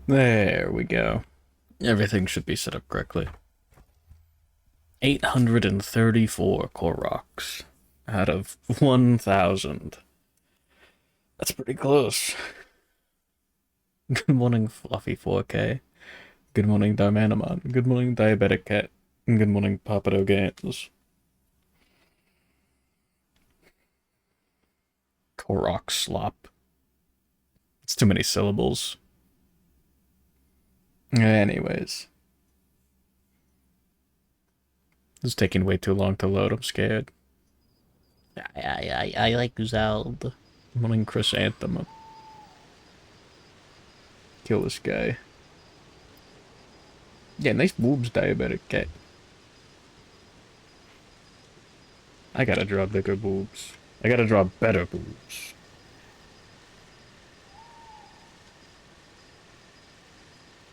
There we go. Everything should be set up correctly. 834 koroks out of 1,000. That's pretty close. Good morning, Fluffy 4K. Good morning, Darmanaman. Good morning, Diabetic Cat. And good morning, Papado Games. Korok slop. It's too many syllables. Anyways. This is taking way too long to load, I'm scared. I like Zelda. Good morning, Chris Anthem. Kill this guy. Yeah, nice boobs, Diabetic Cat. I gotta draw bigger boobs. I gotta draw better boobs.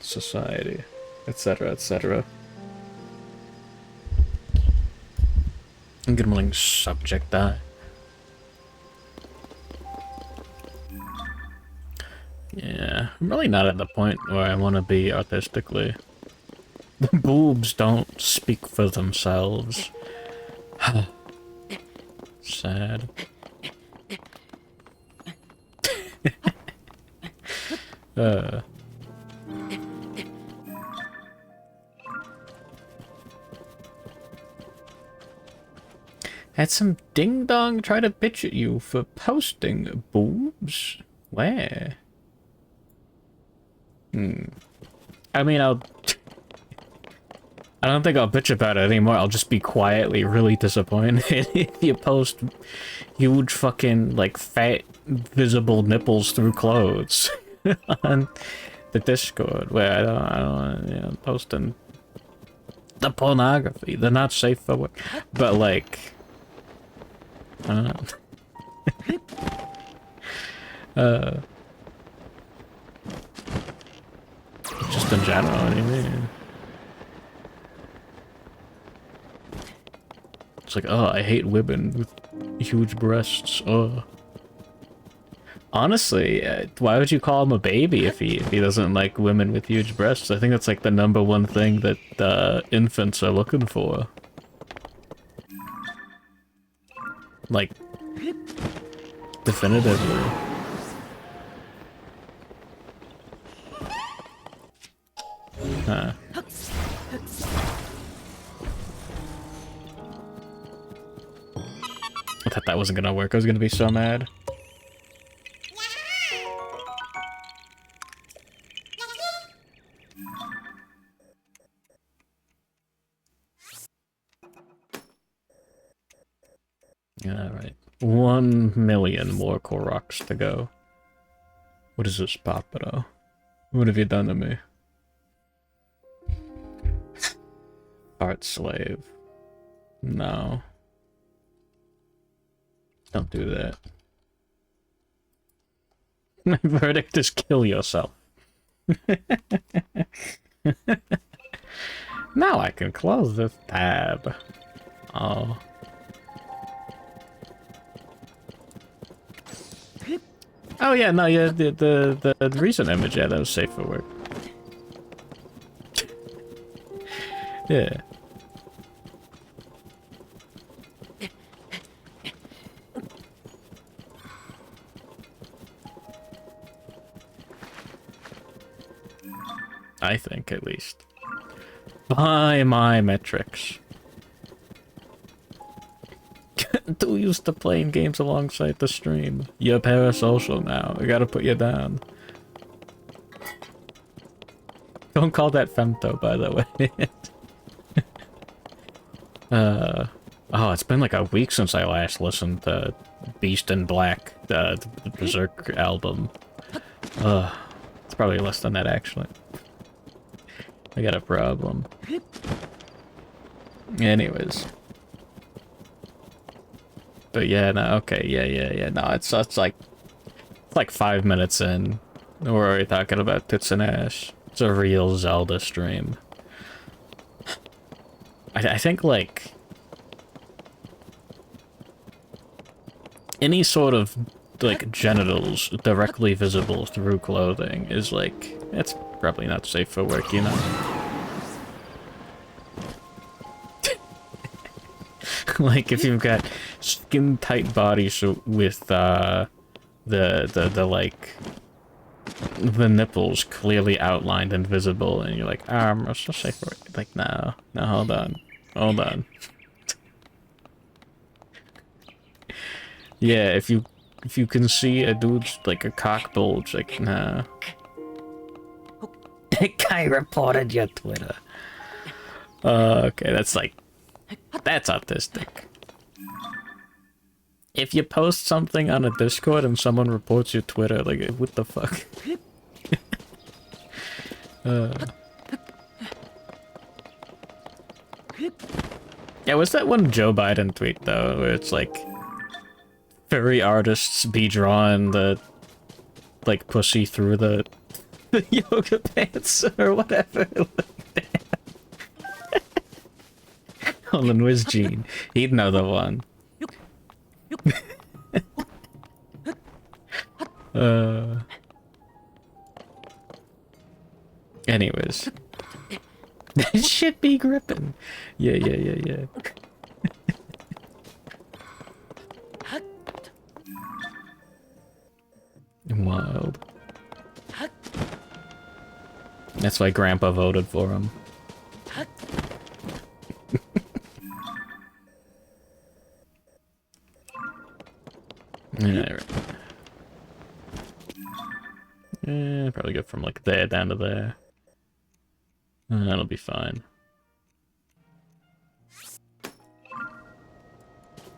Society, etc., etc. Good morning, subject die. Yeah, I'm really not at the point where I want to be artistically. The boobs don't speak for themselves. Sad. Had some ding-dong try to pitch at you for posting boobs? Where? I mean, I don't think I'll bitch about it anymore. I'll just be quietly really disappointed if you post huge fucking, like, fat, visible nipples through clothes on the Discord, where I don't, you know, posting the pornography. They're not safe for work. But, like, I don't know. Just in general, what do you mean? It's like, oh, I hate women with huge breasts. Oh. Honestly, why would you call him a baby if he doesn't like women with huge breasts? I think that's like the #1 thing that infants are looking for. Like, definitively. Huh. I thought that wasn't gonna work. I was gonna be so mad. Alright. 1 million more koroks to go. What is this, Papado? What have you done to me? Art slave. No. Don't do that. My verdict is kill yourself. Now I can close this tab. Oh. Oh yeah, no, yeah, the recent image, yeah, that was safe for work. Yeah. I think, at least. By my metrics. Too used to playing games alongside the stream. You're parasocial now. I gotta put you down. Don't call that femto, by the way. Oh, it's been like a week since I last listened to Beast in Black, the Berserk album. It's probably less than that, actually. I got a problem. Anyways. But yeah, no, okay, yeah, no, it's like 5 minutes in. We're already talking about tits and ass. It's a real Zelda stream. I think, like, any sort of, like, genitals directly visible through clothing is, like, it's Probably not safe for work, you know? Like, if you've got skin-tight bodysuit with, the, like, the nipples clearly outlined and visible, and you're like, I'm so safe for it. Like, no, hold on. Hold on. Yeah, if you can see a dude's, like, a cock bulge, like, nah. Guy reported your Twitter. Okay, that's autistic. If you post something on a Discord and someone reports your Twitter, like, what the fuck? Yeah, what's that one Joe Biden tweet, though, where it's like, furry artists be drawing the, like, pussy through the yoga pants, or whatever. Hold on, where's Gene? He'd know the one. Anyways. That should be gripping. Yeah. Wild. That's why Grandpa voted for him. Yeah, probably go from like there down to there. That'll be fine.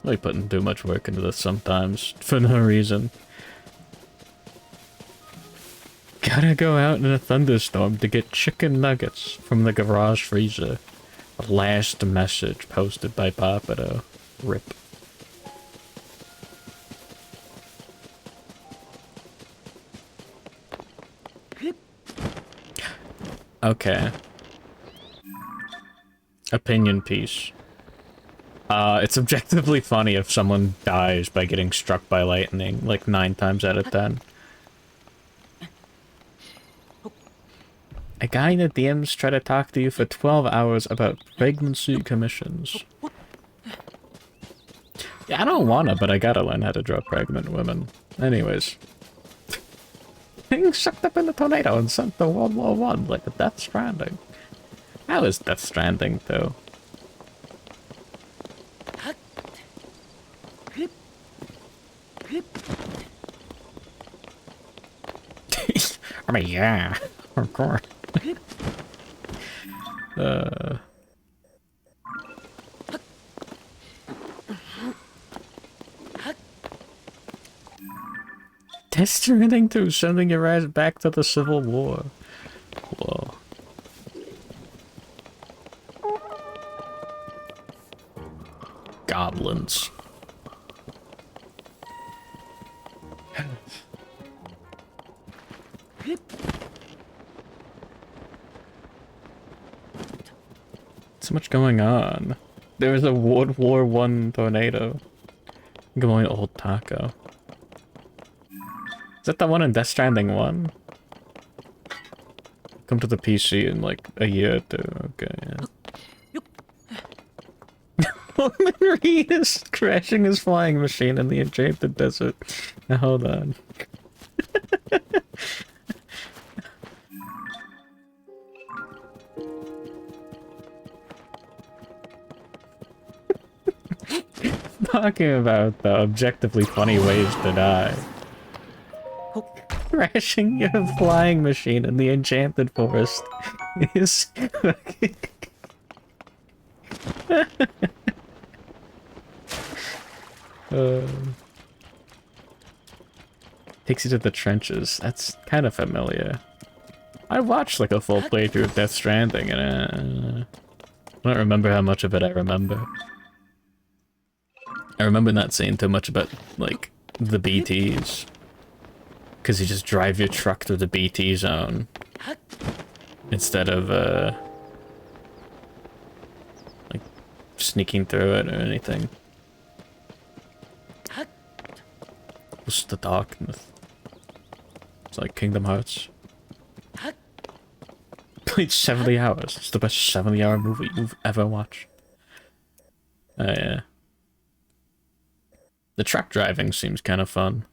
Really putting too much work into this sometimes, for no reason. Gotta go out in a thunderstorm to get chicken nuggets from the garage freezer. Last message posted by Papado. RIP. Okay. Opinion piece. It's objectively funny if someone dies by getting struck by lightning, like 9 times out of 10. A guy in the DMs tried to talk to you for 12 hours about pregnancy commissions. Yeah, I don't wanna, but I gotta learn how to draw pregnant women. Anyways. Being sucked up in a tornado and sent to World War I, like a Death Stranding. How is Death Stranding, though? I mean, yeah, of course. Death Stranding 2, sending your ass back to the Civil War. Whoa. Goblins. So much going on. There was a World War I tornado. Going old taco. Is that the one in Death Stranding 1? Come to the PC in like a year or two. Okay, yeah. Norman Reed is crashing his flying machine in the Enchanted Desert. Now hold on. Talking about the objectively funny ways to die. Crashing your flying machine in the Enchanted Forest is fucking... Takes you to the trenches. That's kind of familiar. I watched like a full playthrough of Death Stranding and I don't remember how much of it I remember. I remember not saying too much about like the BTs. Because you just drive your truck through the BT zone instead of like sneaking through it or anything. What's the darkness? It's like Kingdom Hearts. played 70 hours. It's the best 70-hour movie you've ever watched. Yeah. The truck driving seems kind of fun.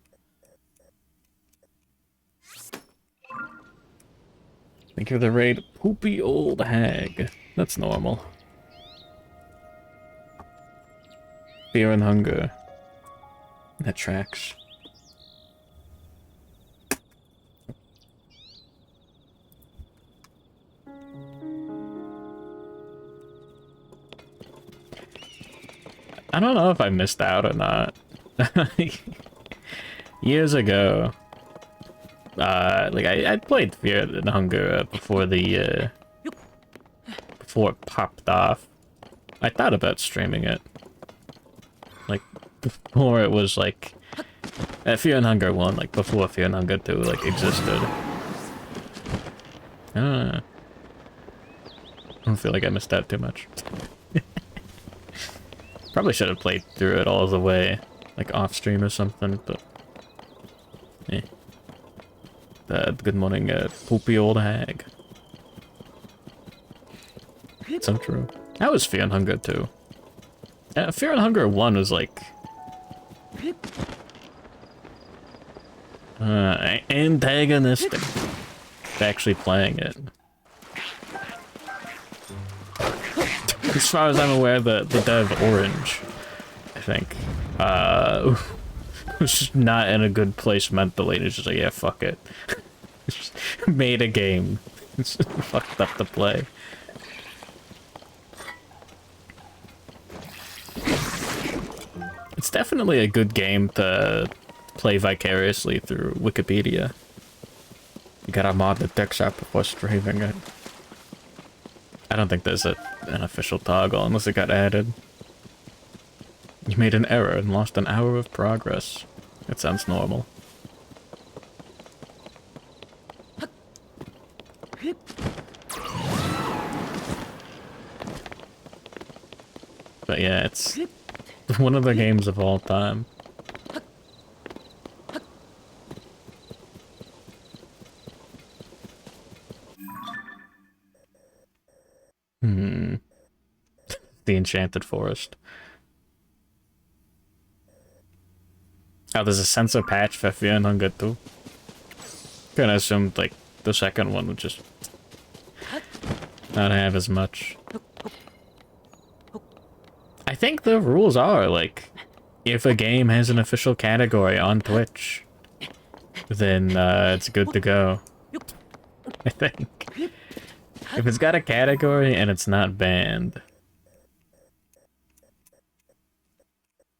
Think of the raid, poopy old hag. That's normal. Fear and hunger. That tracks. I don't know if I missed out or not. Years ago, like I played Fear and Hunger before the before it popped off. I thought about streaming it, like before it was like Fear and Hunger 1, like before Fear and Hunger 2 like existed. I don't feel like I missed out too much. Probably should have played through it all the way, like off stream or something, but eh. Good morning, poopy old hag. So true. That was Fear and Hunger 2. Fear and Hunger 1 was like antagonistic to actually playing it. As far as I'm aware, the dev Orange, I think, was just not in a good place mentally. It's just like, yeah, fuck it. Just made a game. It's fucked up to play. It's definitely a good game to play vicariously through Wikipedia. You gotta mod the text app before streaming it. I don't think there's an official toggle unless it got added. You made an error and lost an hour of progress. That sounds normal. But yeah, it's one of the games of all time. The Enchanted Forest. Oh, there's a sensor patch for Fear and Hunger too. Kinda assumed like the second one would just not have as much. I think the rules are like, if a game has an official category on Twitch, then it's good to go. I think. If it's got a category and it's not banned.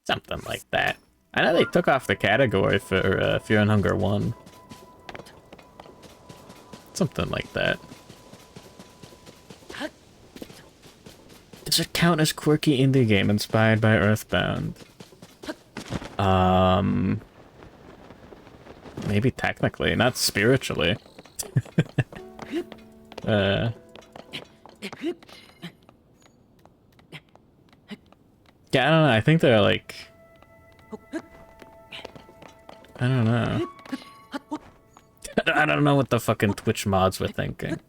Something like that. I know they took off the category for Fear and Hunger 1. Something like that. Does it count as quirky indie game inspired by Earthbound? Maybe technically, not spiritually. Yeah, I don't know, I think they're like... I don't know. I don't know what the fucking Twitch mods were thinking.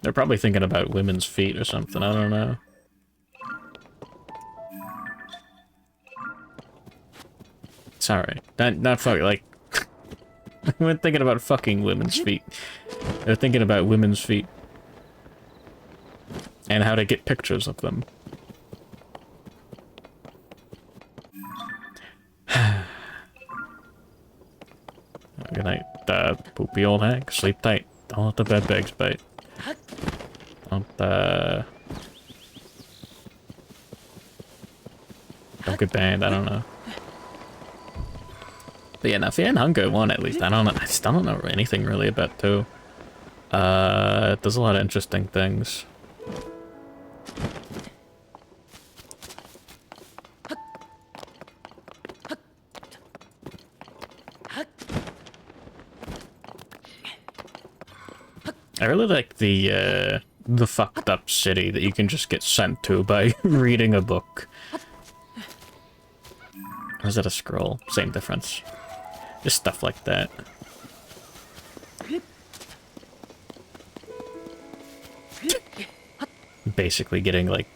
They're probably thinking about women's feet or something, I don't know. Sorry, not fucking, like... They weren't thinking about fucking women's feet. They're thinking about women's feet. And how to get pictures of them. Good night, poopy old hag. Sleep tight. Don't let the bed bugs bite. Don't get banned, I don't know. But yeah, now Fear and Hunger 1 at least, I don't know, I still don't know anything really about 2. It does a lot of interesting things. I really like the fucked up city that you can just get sent to by reading a book. Or is that a scroll? Same difference. Just stuff like that. basically getting like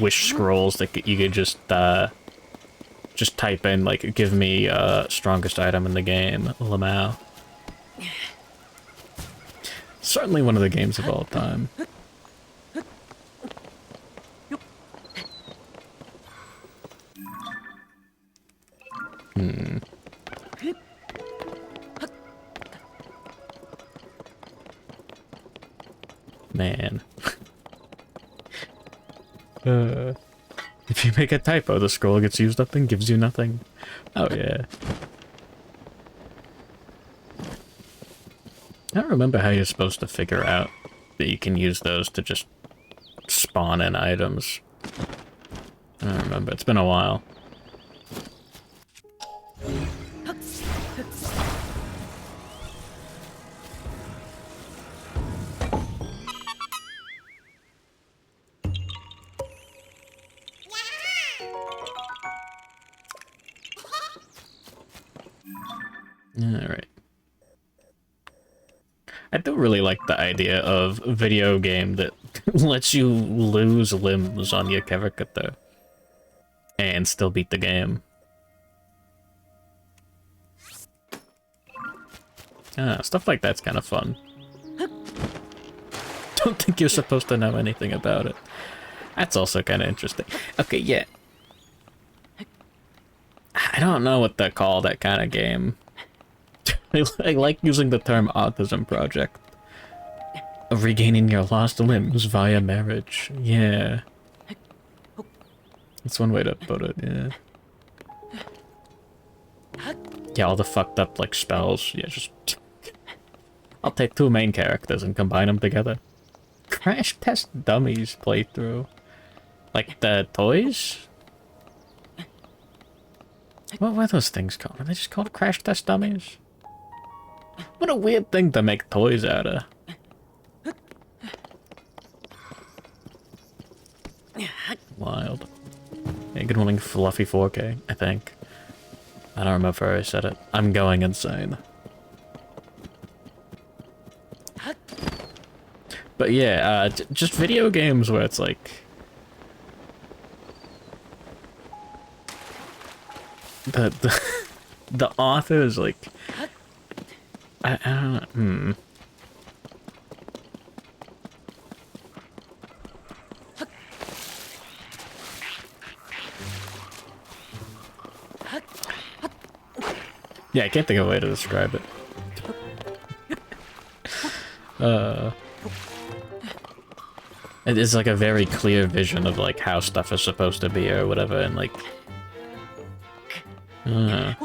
wish scrolls that you could just type in like, give me strongest item in the game, Lamau. Certainly one of the games of all time. Man. If you make a typo, the scroll gets used up and gives you nothing. Oh yeah. I don't remember how you're supposed to figure out that you can use those to just spawn in items. I don't remember, it's been a while. Alright. I do really like the idea of a video game that lets you lose limbs on your character and still beat the game. Stuff like that's kind of fun. Don't think you're supposed to know anything about it. That's also kind of interesting. Okay, yeah. I don't know what they call that kind of game. I like using the term autism project. Of regaining your lost limbs via marriage. Yeah. That's one way to put it, yeah. Yeah, all the fucked up, like, spells. Yeah, just... I'll take two main characters and combine them together. Crash Test Dummies playthrough. Like the toys? What were those things called? Are they just called Crash Test Dummies? What a weird thing to make toys out of. Wild. Yeah, good morning, Fluffy 4K, I think. I don't remember where I said it. I'm going insane. But yeah, just video games where it's like... The author is like... I don't know, Yeah, I can't think of a way to describe it. It is like a very clear vision of like how stuff is supposed to be or whatever, and like... When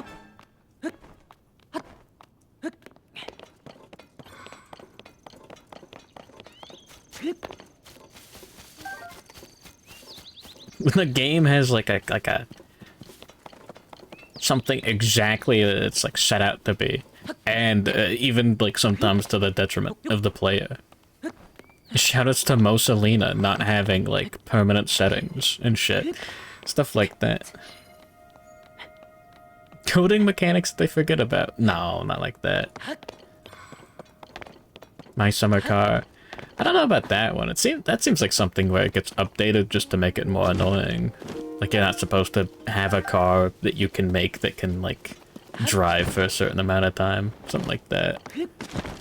the game has like a something exactly that it's like set out to be, and even like sometimes to the detriment of the player. Shoutouts to Mosalina not having like permanent settings and shit, stuff like that. Coding mechanics they forget about. No, not like that. My Summer Car. I don't know about that one. That seems like something where it gets updated just to make it more annoying. Like you're not supposed to have a car that you can make that can like drive for a certain amount of time. Something like that.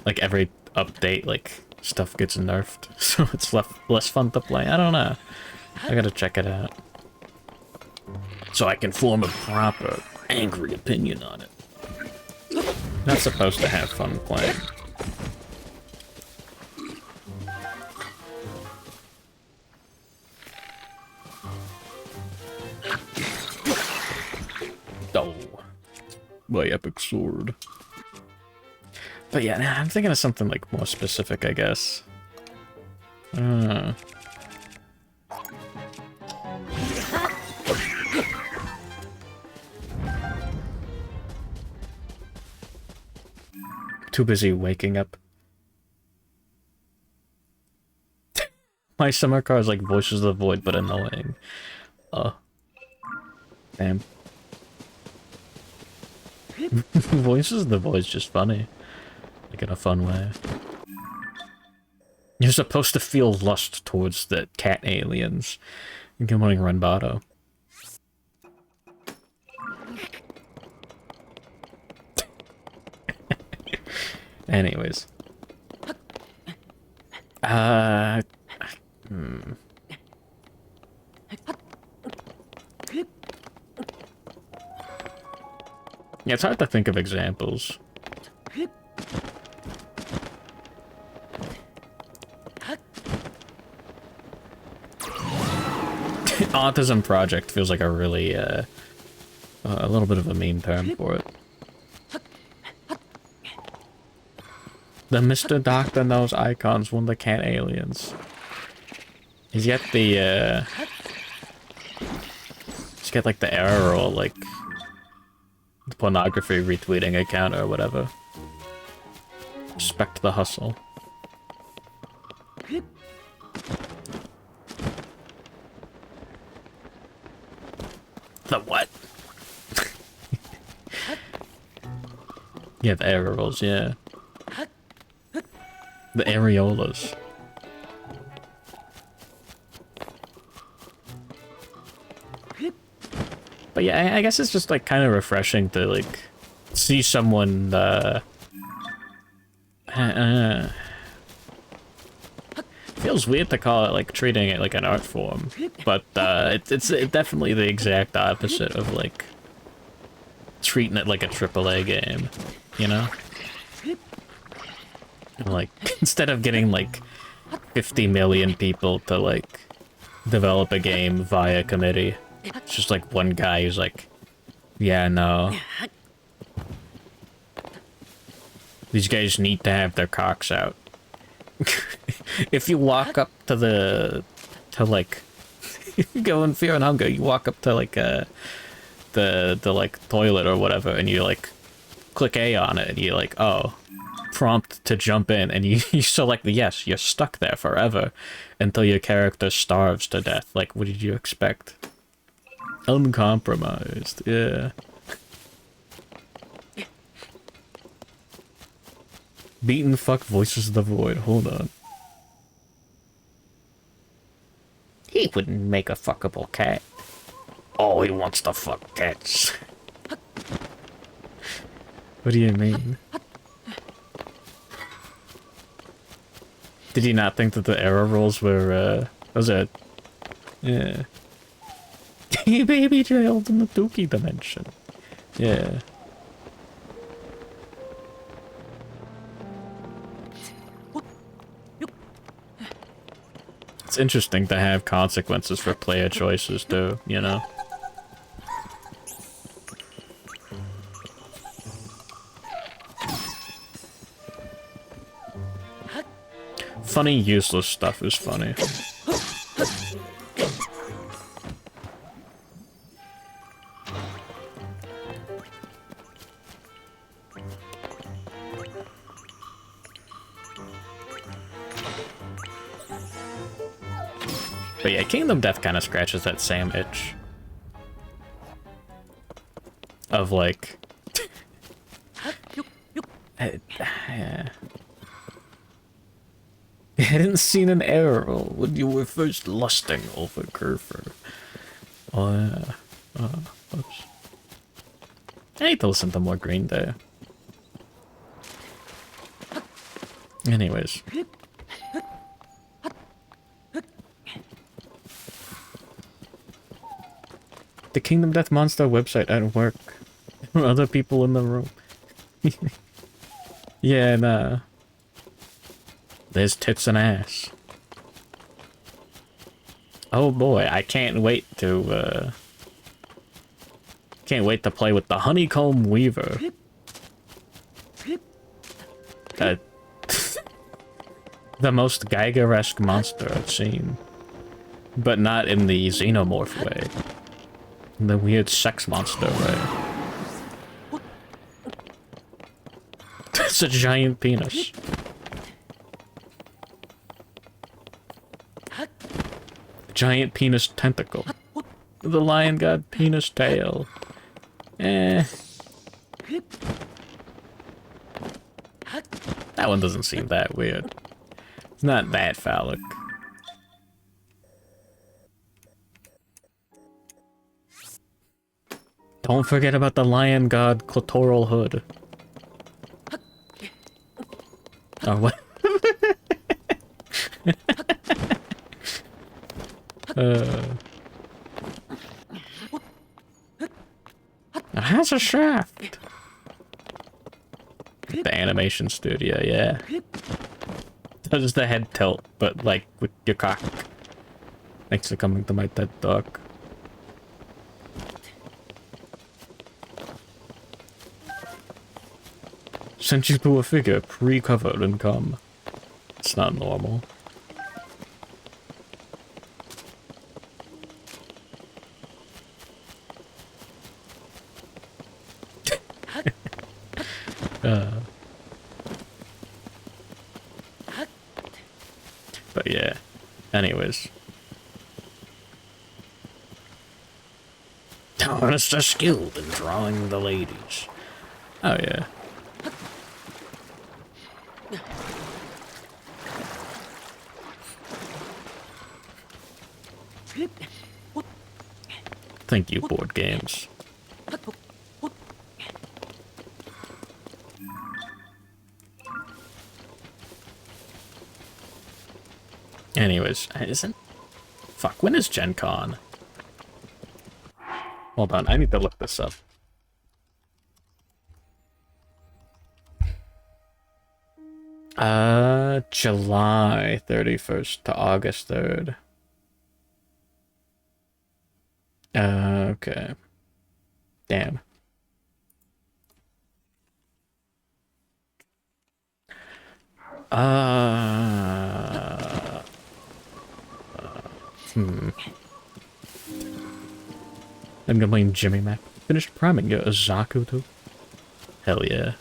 Like every update, like stuff gets nerfed, so it's less fun to play. I don't know. I gotta check it out. So I can form a proper, angry opinion on it. Not supposed to have fun playing. Oh. My epic sword. But yeah, I'm thinking of something like more specific, I guess. Too busy waking up. My Summer Car is like Voices of the Void, but annoying. Damn. Voices of the Void's just funny. Like in a fun way. You're supposed to feel lust towards the cat aliens. Good morning, Runbato. Anyways. Yeah, it's hard to think of examples. Autism Project feels like a really, a little bit of a mean term for it. The Mr. Doctor knows icons, one of the cat aliens. He's got the, he's got like the error or like the pornography retweeting account or whatever. Respect the hustle. The what? Yeah, the areolas, yeah. The areolas. But yeah, I guess it's just like kind of refreshing to like see someone feels weird to call it like treating it like an art form, but it's definitely the exact opposite of like treating it like a AAA game, you know? Like instead of getting like 50 million people to like develop a game via committee, it's just like one guy who's like, yeah, no, these guys need to have their cocks out. If you walk up to like, go in Fear and Hunger, you walk up to like the like toilet or whatever, and you like click A on it, and you like, oh, prompt to jump in, and you select the yes, you're stuck there forever until your character starves to death. Like, what did you expect? Uncompromised, yeah. Beaten fuck voices of the void. Hold on. He wouldn't make a fuckable cat. Oh, he wants to fuck cats. What do you mean? Did you not think that the error rolls were, was it? Yeah. Baby jailed in the Dookie dimension. Yeah. It's interesting to have consequences for player choices too, you know? Funny, useless stuff is funny. But yeah, Kingdom Death kind of scratches that same itch. Of like... I hadn't seen an error when you were first lusting over Kerfer. Oh yeah. Oops. I need to listen to more Green Day. Anyways. The Kingdom Death Monster website at work. Other people in the room. Yeah, nah. There's tits and ass. Oh boy, I can't wait to, can't wait to play with the Honeycomb Weaver. The most Geiger-esque monster I've seen. But not in the xenomorph way. In the weird sex monster way. It's a giant penis. Giant penis tentacle. The lion god penis tail. Eh. That one doesn't seem that weird. It's not that phallic. Don't forget about the lion god clitoral hood. Oh, what? It has a shaft. The animation studio, yeah. Does the head tilt, but like with your cock. Thanks for coming to my TED Talk. Sent you to a figure pre-covered in cum. It's not normal. But yeah, anyways. Thomas is skilled in drawing the ladies. Oh yeah. Thank you, board games. Anyways, isn't... Fuck, when is Gen Con? Hold on, I need to look this up. July 31st to August 3rd. Okay. Damn. I'm gonna blame Jimmy Mac. Finished priming your Azaku too? Hell yeah.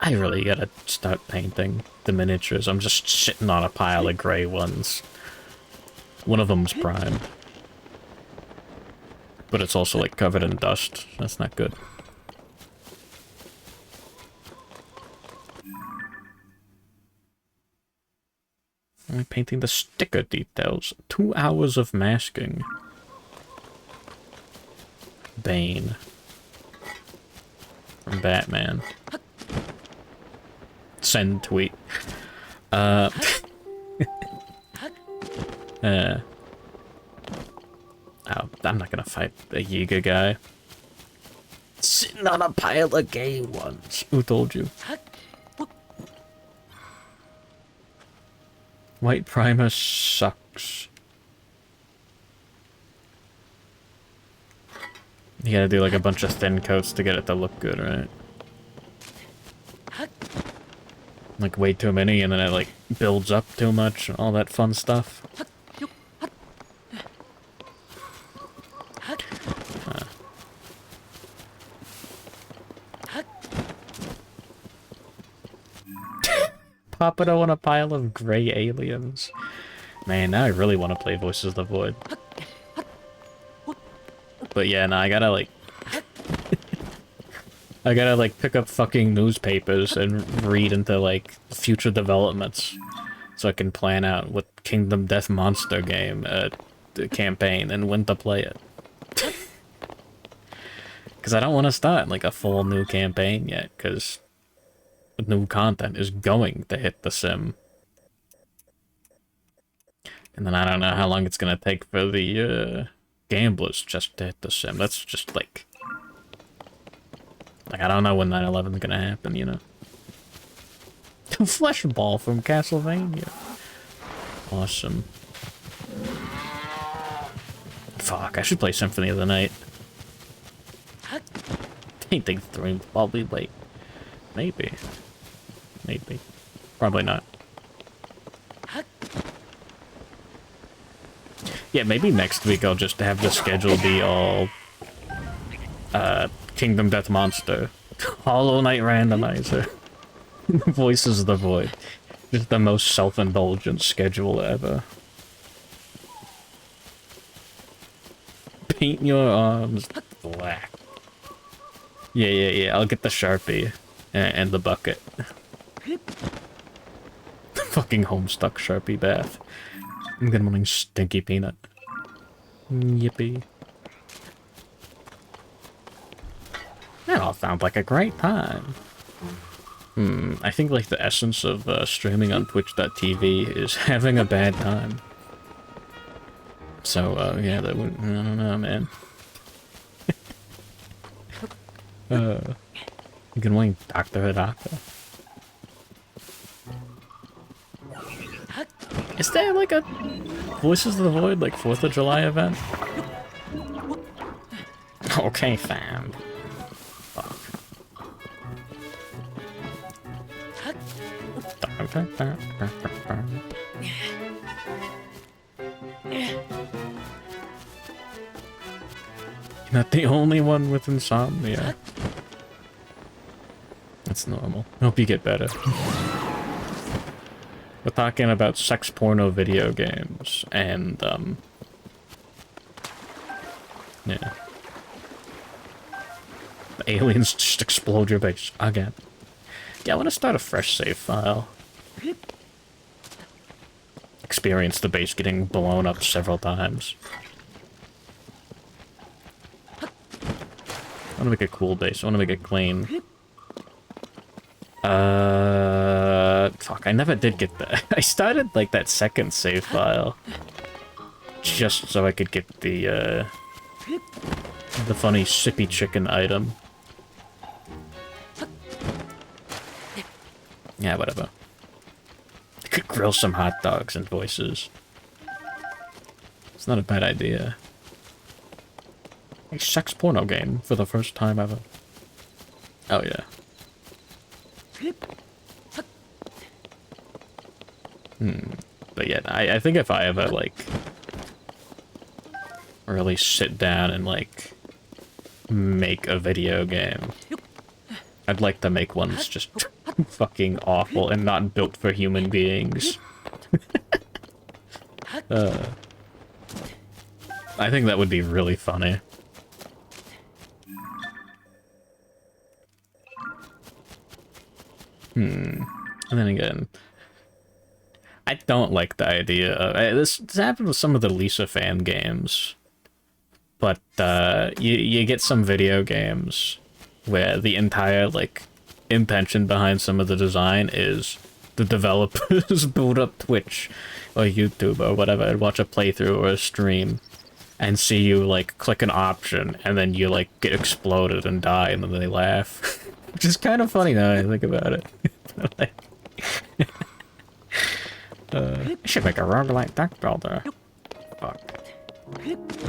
I really gotta start painting the miniatures. I'm just sitting on a pile of grey ones. One of them's primed. But it's also like covered in dust. That's not good. I'm painting the sticker details. 2 hours of masking. Bane. From Batman. Send tweet. Oh, I'm not gonna fight a Yiga guy. Sitting on a pile of gay ones. Who told you? White primer sucks. You gotta do like a bunch of thin coats to get it to look good, right? Like way too many and then it like builds up too much and all that fun stuff. Pop it on a pile of gray aliens. Man, now I really want to play Voices of the Void. But yeah, no, I gotta like... I gotta like pick up fucking newspapers and read into like future developments. So I can plan out what Kingdom Death Monster game, the campaign, and when to play it. Because I don't want to start like a full new campaign yet, because new content is going to hit the sim. And then I don't know how long it's gonna take for the gamblers just to hit the sim. That's just like I don't know when 9/11 is gonna happen, you know. Flesh ball from Castlevania. Awesome. Fuck, I should play Symphony of the Night. Painting through probably like maybe. Maybe. Probably not. Yeah, maybe next week I'll just have the schedule be all Kingdom Death Monster, Hollow Knight Randomizer, Voices of the Void. Just the most self-indulgent schedule ever. Paint your arms black. Yeah, I'll get the Sharpie and the bucket. fucking Homestuck Sharpie bath. I'm good morning, Stinky Peanut. Yippee. That all sounds like a great time. I think like the essence of streaming on Twitch.tv is having a bad time. So, yeah, that would... I don't know, man. Good morning, Dr. Hidaka. Is there like a Voices of the Void, like 4th of July event? Okay, fam. Fuck. You're not the only one with insomnia. That's normal. I hope you get better. We're talking about sex porno video games, and, yeah. The aliens just explode your base again. Yeah, I want to start a fresh save file. Experience the base getting blown up several times. I want to make a cool base. I want to make it clean. Fuck, I never did get that. I started, like, that second save file. Just so I could get the funny sippy chicken item. Yeah, whatever. I could grill some hot dogs and voices. It's not a bad idea. A sex porno game for the first time ever. Oh, yeah. But yeah, I think if I ever, like, really sit down and, like, make a video game, I'd like to make one that's just fucking awful and not built for human beings. I think that would be really funny. And then again, I don't like the idea of... This happened with some of the Lisa fan games. But, you get some video games where the entire, like, intention behind some of the design is the developers boot up Twitch or YouTube or whatever and watch a playthrough or a stream and see you, like, click an option and then you, like, get exploded and die and then they laugh. Which is kind of funny now I think about it. Like, I should make a roguelike deck builder. Fuck.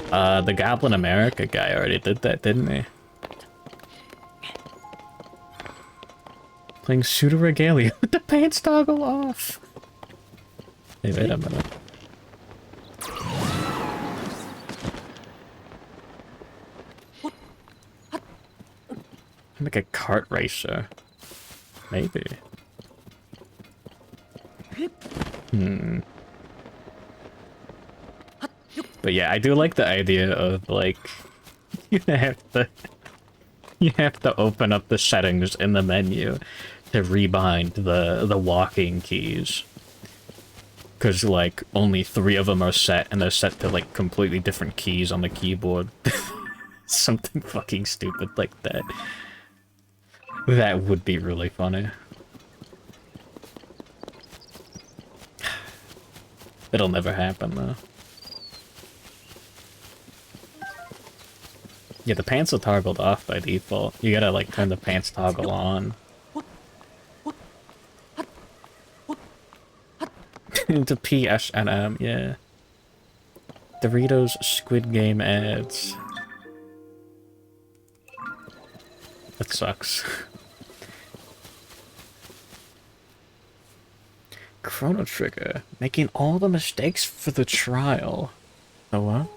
The Goblin America guy already did that, didn't he? Playing Pseudo Regalia with the pants toggle off. Hey, wait a minute. Make a kart racer. Maybe. But yeah, I do like the idea of, like, you have to open up the settings in the menu to rebind the walking keys. Because, like, only 3 of them are set, and they're set to, like, completely different keys on the keyboard. Something fucking stupid like that. That would be really funny. It'll never happen, though. Yeah, the pants are toggled off by default. You gotta, like, turn the pants toggle on. Into PSNM, yeah. Doritos Squid Game ads. That sucks. Chrono Trigger, making all the mistakes for the trial. Oh, what?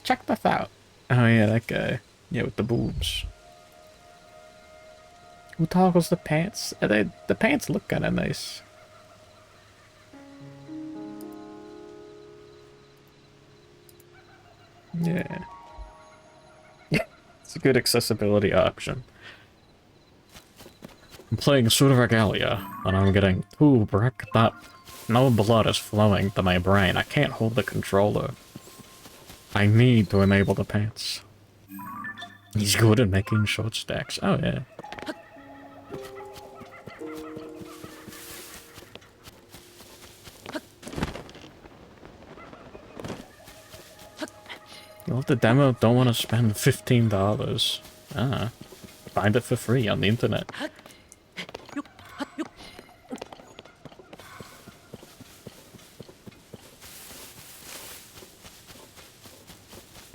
Check this out. Oh yeah, that guy. Yeah, with the boobs. Who toggles the pants? The pants look kinda nice. Yeah. It's a good accessibility option. I'm playing Pseudo Regalia, and I'm getting too bricked up. No blood is flowing to my brain. I can't hold the controller. I need to enable the pants. He's good at making short stacks. Oh, yeah. You love the demo? Don't want to spend $15. Ah. Find it for free on the internet.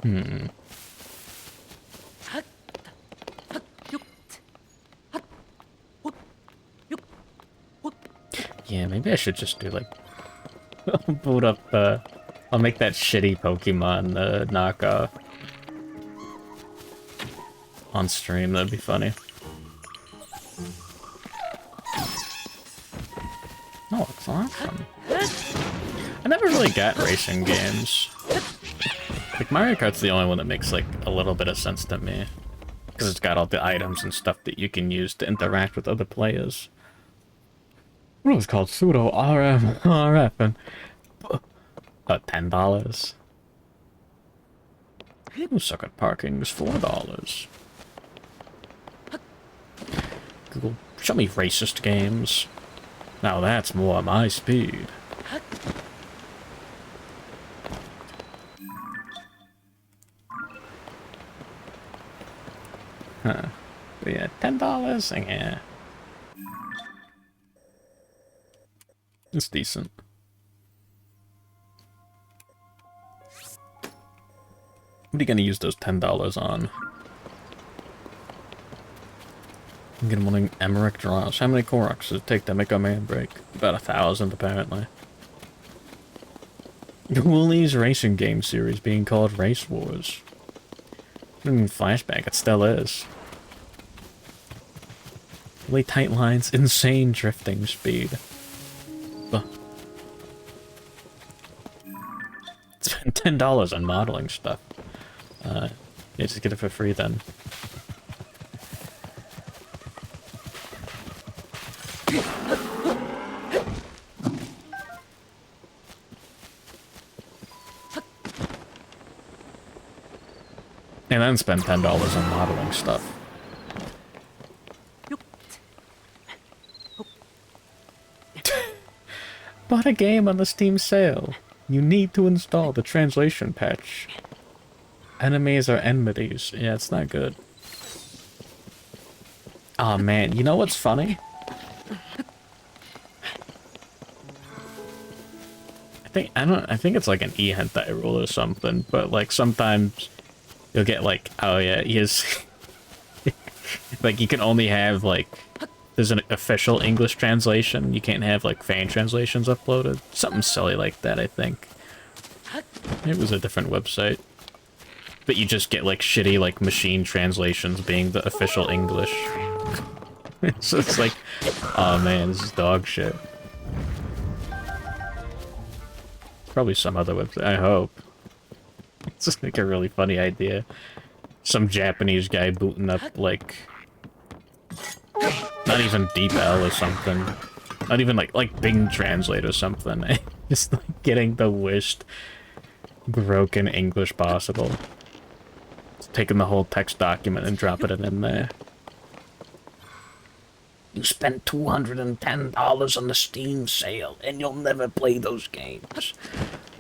Hmm. Yeah, maybe I should just do like boot up I'll make that shitty Pokemon knockoff on stream, that'd be funny. Oh, it's awesome. I never really got racing games. Like, Mario Kart's the only one that makes, like, a little bit of sense to me. Because it's got all the items and stuff that you can use to interact with other players. What was it called? Pseudo RF, and... $10. Suck at parking is $4. Google, show me racist games. Now that's more my speed. Huh. But yeah, $10? Yeah. It's decent. What are you gonna use those $10 on? I'm getting one Emmerich draws. How many koroks does it take to make a man break? About 1,000, apparently. Woolie's racing game series being called Race Wars. Flashback, it still is. Really tight lines, insane drifting speed. Spend $10 on modeling stuff. Yeah, just get it for free then. And then spend $10 on modeling stuff. Bought a game on the Steam sale. You need to install the translation patch. Enemies are enmities. Yeah, it's not good. Oh man, you know what's funny? I think it's like an e-hentai rule or something, but like sometimes you'll get like, oh yeah, he is like you can only have like there's an official English translation. You can't have like fan translations uploaded. Something silly like that, I think. It was a different website. But you just get like shitty like machine translations being the official English. So it's like, oh man, this is dog shit. Probably some other website, I hope. It's just like a really funny idea. Some Japanese guy booting up like not even DeepL or something. Not even like Bing Translate or something. Just like getting the worst broken English possible. Just taking the whole text document and dropping it in there. You spent $210 on the Steam sale and you'll never play those games.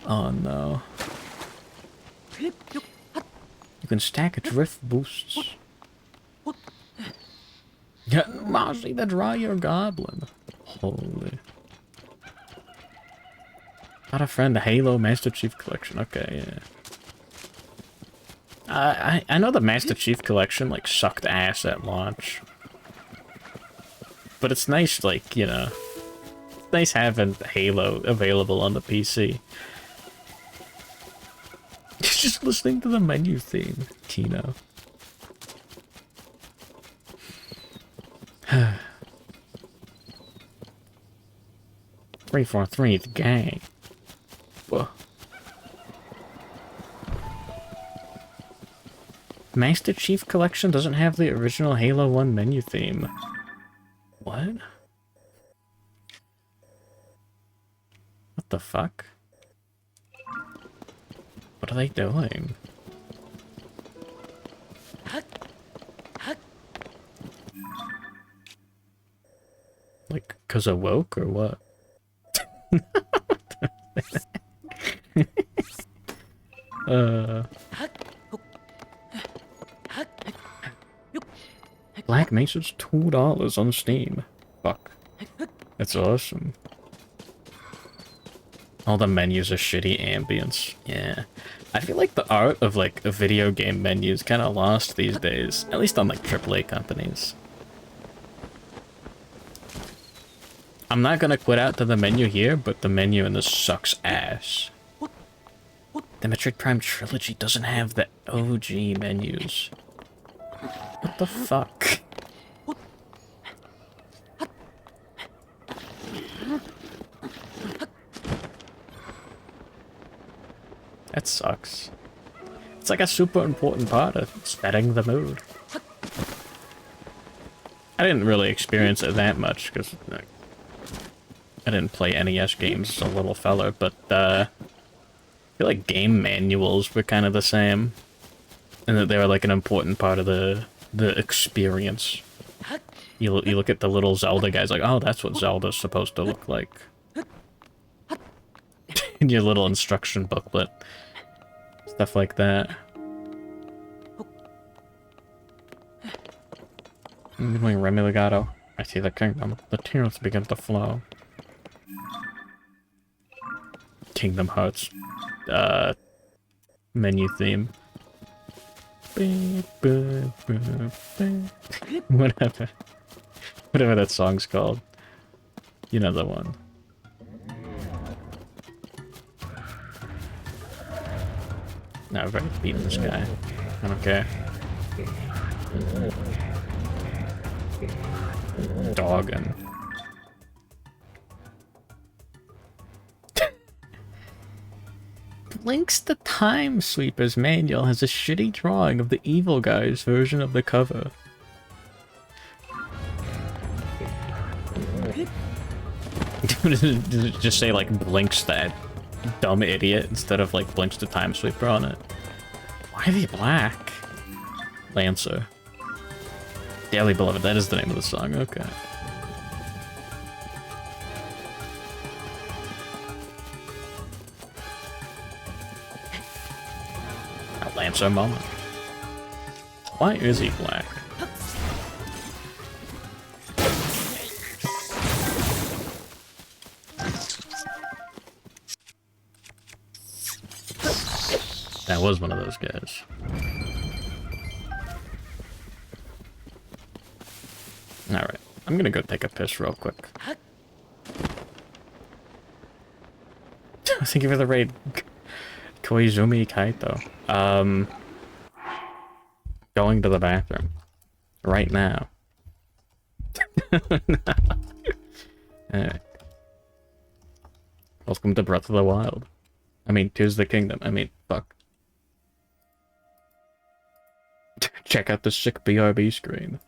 Oh no. You can stack drift boosts. Yeah, Mossy, the draw your goblin. Holy. Not a friend, the Halo Master Chief Collection. Okay, yeah. I know the Master Chief Collection, like, sucked ass at launch. But it's nice, like, you know... It's nice having Halo available on the PC. Just listening to the menu theme, Kino. 343, the gang. Whoa. Master Chief Collection doesn't have the original Halo 1 menu theme. What? What the fuck? What are they doing? Like, 'cause I woke or what? Black Mesa's $2 on Steam. Fuck. That's awesome. All the menus are shitty ambience. Yeah. I feel like the art of, like, a video game menu is kind of lost these days. At least on, like, AAA companies. I'm not gonna quit out to the menu here, but the menu in this sucks ass. The Metroid Prime Trilogy doesn't have the OG menus. What the fuck? That sucks. It's like a super important part of setting the mood. I didn't really experience it that much, because I didn't play NES games as a little fella, but I feel like game manuals were kind of the same. And that they were like an important part of the experience. You look at the little Zelda guys like, oh, that's what Zelda's supposed to look like. In your little instruction booklet. Stuff like that. I'm doing Remy Legato. I see the kingdom. The tears begin to flow. Kingdom Hearts. Menu theme. Whatever. Whatever that song's called. You know the one. No, I've already beaten this guy. I don't care. Doggin. Link's the Time Sweeper's manual has a shitty drawing of the evil guy's version of the cover. Does it just say like Blink's that dumb idiot instead of like Blink's the Time Sweeper on it? Why are they black? Lancer. Dearly Beloved, that is the name of the song, okay. A Lancer moment. Why is he black? That was one of those guys. Alright, I'm gonna go take a piss real quick. Thank you for the raid, Koizumi Kaito. Going to the bathroom. Right now. Alright. Welcome to Breath of the Wild. I mean, Tears of the Kingdom. I mean, fuck. Check out the sick BRB screen.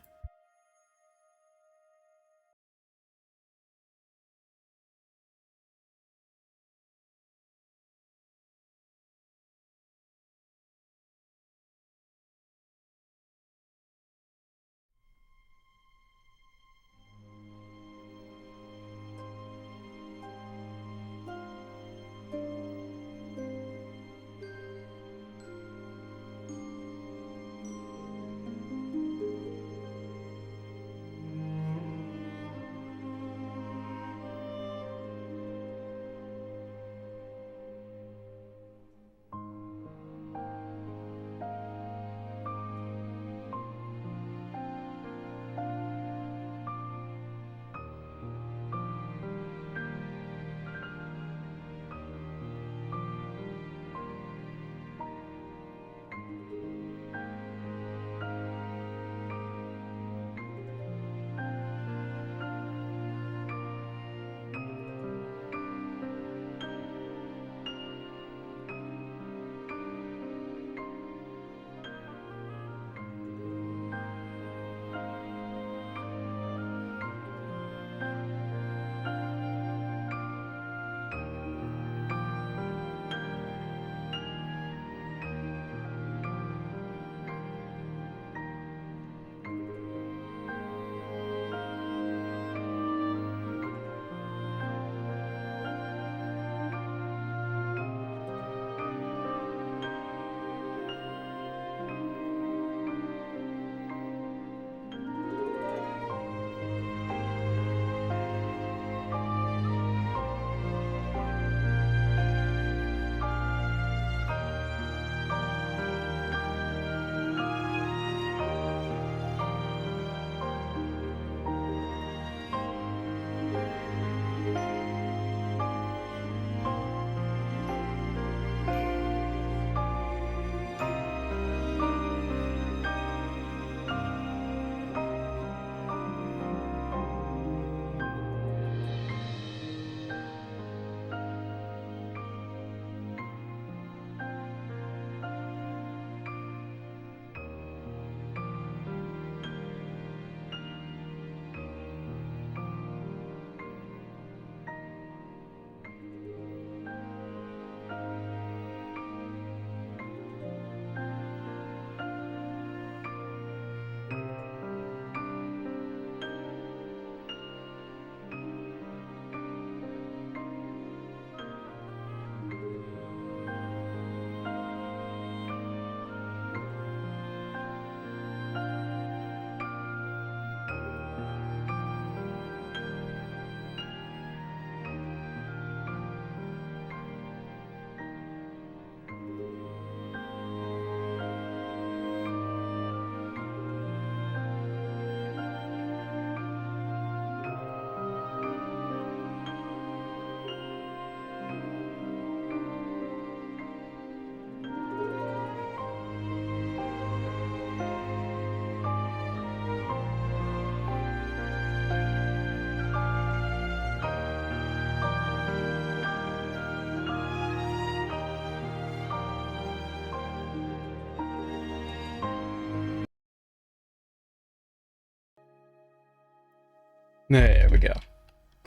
There we go.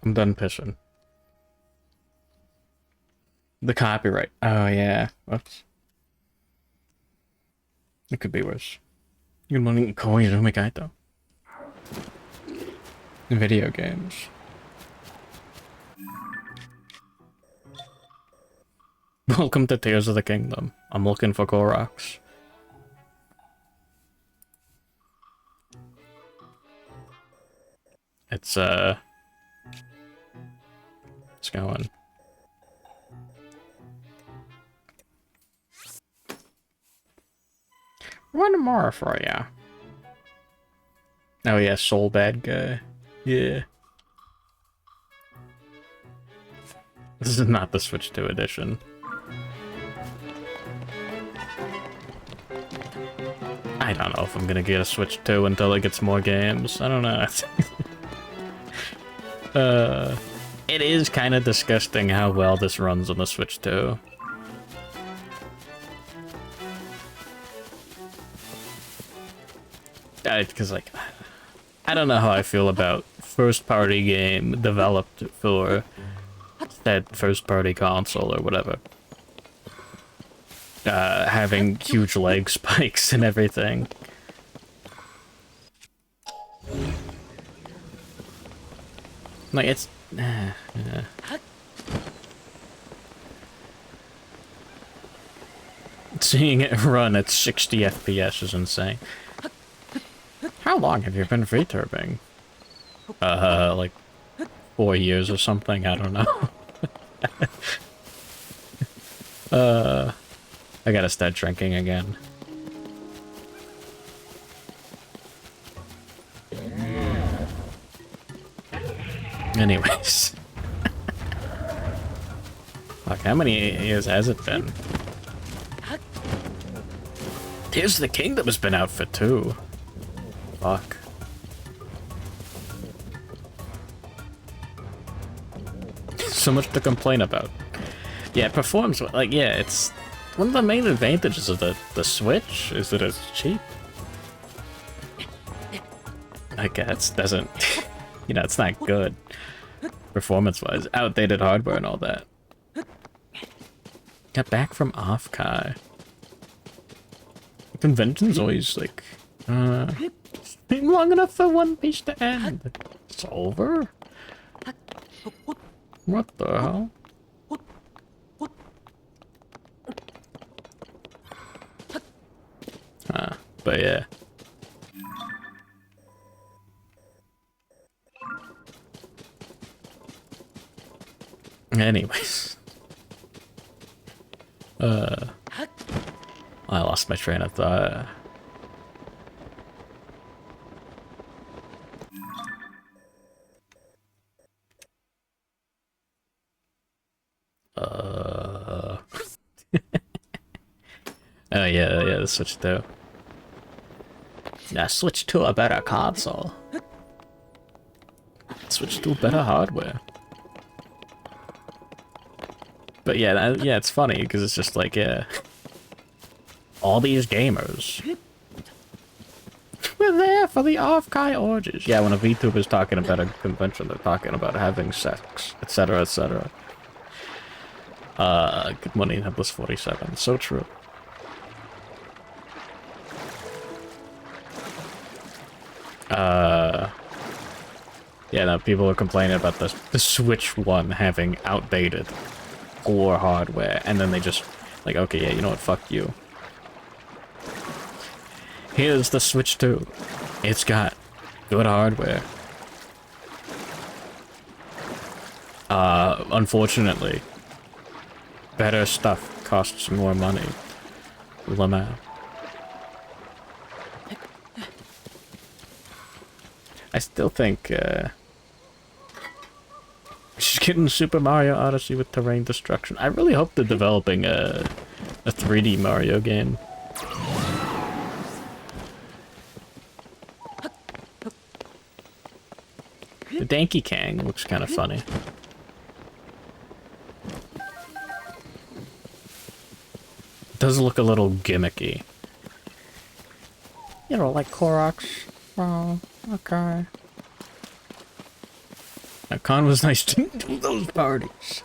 I'm done pissing. The copyright. Oh, yeah. Whoops. It could be worse. Good morning, Koi Rumikaito. Video games. Welcome to Tears of the Kingdom. I'm looking for koroks. It's going. One more for ya. Oh yeah, soul bad guy. Yeah. This is not the Switch 2 edition. I don't know if I'm gonna get a Switch 2 until it gets more games. I don't know. It is kind of disgusting how well this runs on the Switch 2. Because, like, I don't know how I feel about first-party game developed for that first-party console or whatever. Having huge lag spikes and everything. Like, it's... Seeing it run at 60 FPS is insane. How long have you been VTubing? Like 4 years or something, I don't know. I gotta start drinking again. Anyways. Fuck, how many years has it been? Tears of the Kingdom has been out for 2. Fuck. So much to complain about. Yeah, it performs, like, yeah, it's... One of the main advantages of the Switch is that it's cheap. Like, it doesn't... You know, it's not good. Performance-wise. Outdated hardware and all that. Got back from Offkai. Convention's always, like... It's been long enough for One Piece to end. It's over? What the hell? But yeah. Anyways. I lost my train of thought. Oh yeah, the Switch 2. Yeah, switch to a better console. Switch to better hardware. But yeah, yeah, it's funny because it's just like, yeah, all these gamers were there for the Offkai orgies. Yeah, when a VTuber is talking about a convention, they're talking about having sex, etc., etc. Good money, Headless 47. So true. Yeah, no, people are complaining about the Switch 1 having outdated poor hardware, and then they just, like, okay, yeah, you know what, fuck you. Here's the Switch 2. It's got good hardware. Unfortunately, better stuff costs more money. Lamau. I still think, she's getting Super Mario Odyssey with terrain destruction. I really hope they're developing a 3D Mario game. The Danky Kang looks kind of funny. It does look a little gimmicky. You know, like koroks. Oh, okay. Khan was nice to those parties.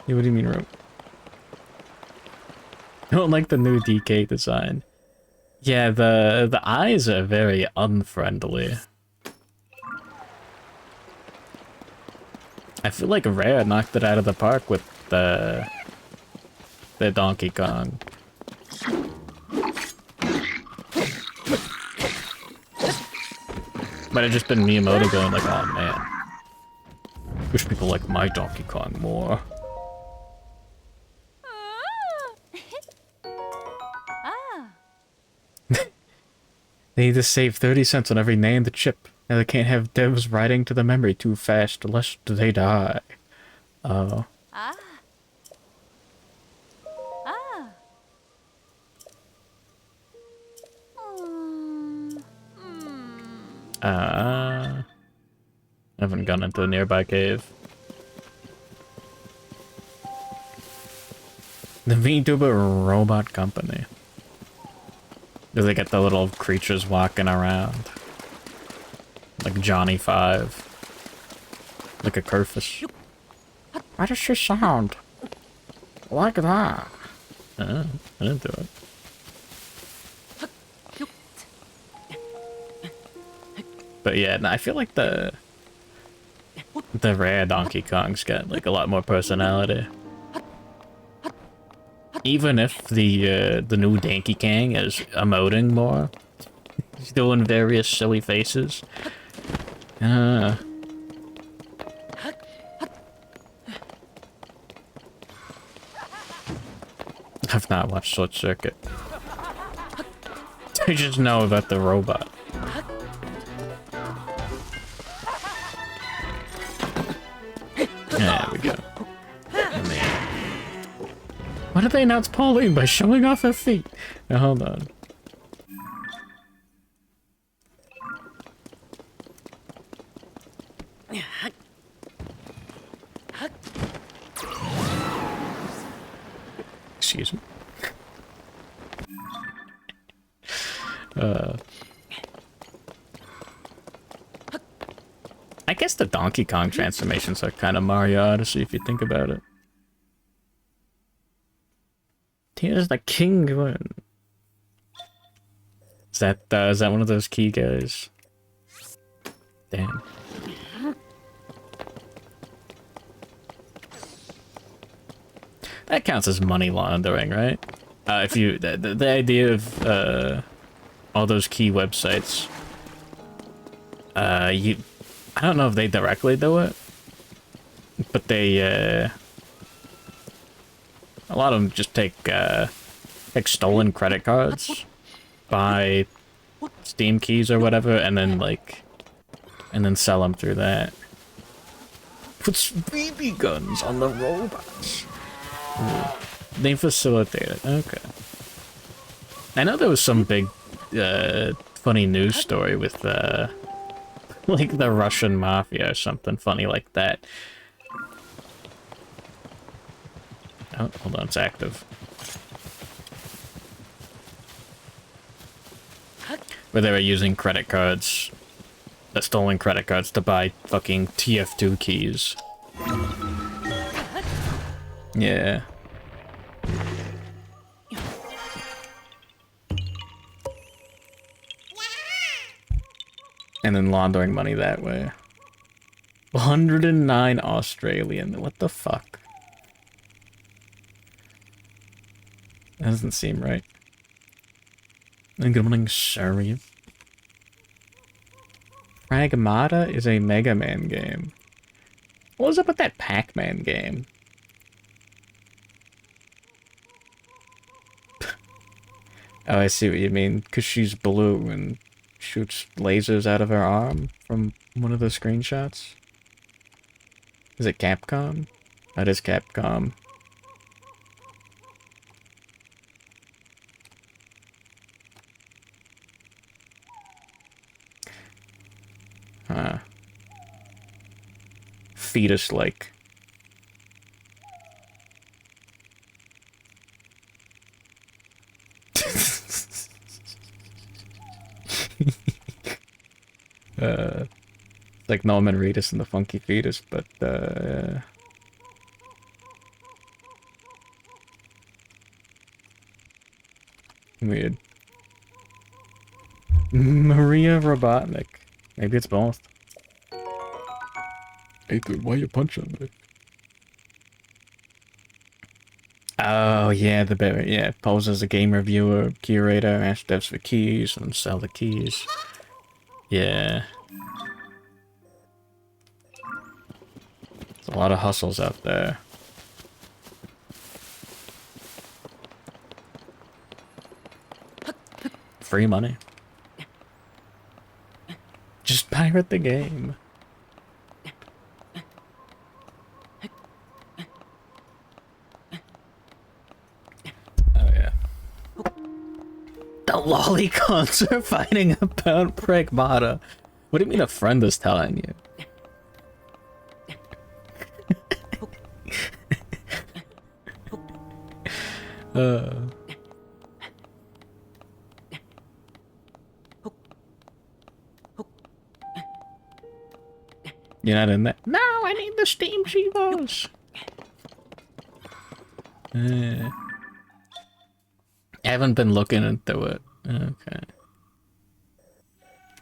Yeah, what do you mean, Rope? I don't like the new DK design. Yeah, the eyes are very unfriendly. I feel like Rare knocked it out of the park with the Donkey Kong. Might have just been Miyamoto going like, oh man. Wish people like my Donkey Kong more. They need to save 30 cents on every named chip. Now they can't have devs writing to the memory too fast, lest they die. Oh. I haven't gone into a nearby cave. The VTuber Robot Company. Do they get the little creatures walking around? Like Johnny 5. Like a Kerfish. Why does she sound like that? I didn't do it. But yeah, I feel like the Rare Donkey Kong's got like a lot more personality. Even if the new Donkey Kong is emoting more, he's doing various silly faces. I've not watched Short Circuit. I just know about the robot. There we go. Man. Why did they announce Pauline by showing off her feet? Now hold on. Excuse me. I guess the Donkey Kong transformations are kind of Mario Odyssey if you think about it. Here's the king one. Is that one of those key guys? Damn. That counts as money laundering, right? If you the idea of all those key websites, I don't know if they directly do it, but they a lot of them just take stolen credit cards, buy Steam keys or whatever, and then sell them through that. Puts BB guns on the robots. Ooh. They facilitate it. Okay. I know there was some big funny news story with like the Russian mafia or something funny like that. Oh, hold on, it's active. Where they were using credit cards, stolen credit cards to buy fucking TF2 keys. Yeah. And then laundering money that way. 109 Australian. What the fuck? That doesn't seem right. And good morning, Surrey. Pragmata is a Mega Man game. What was up with that Pac-Man game? Oh, I see what you mean. Because she's blue and shoots lasers out of her arm from one of the screenshots. Is it Capcom? That is Capcom. Huh. Fetus-like. like Norman Reedus and the Funky Fetus, but weird. Maria Robotnik. Maybe it's both. Hey dude, why you punching me? Oh yeah, the bit, yeah, pose as a game reviewer, curator, ask devs for keys, and sell the keys. Yeah. There's a lot of hustles out there. Free money. Just pirate the game. Oh yeah. The lolicons are fighting about Pragmata. What do you mean a friend is telling you? You're not in that? No, I need the Steam Chivos. I haven't been looking into it. Okay.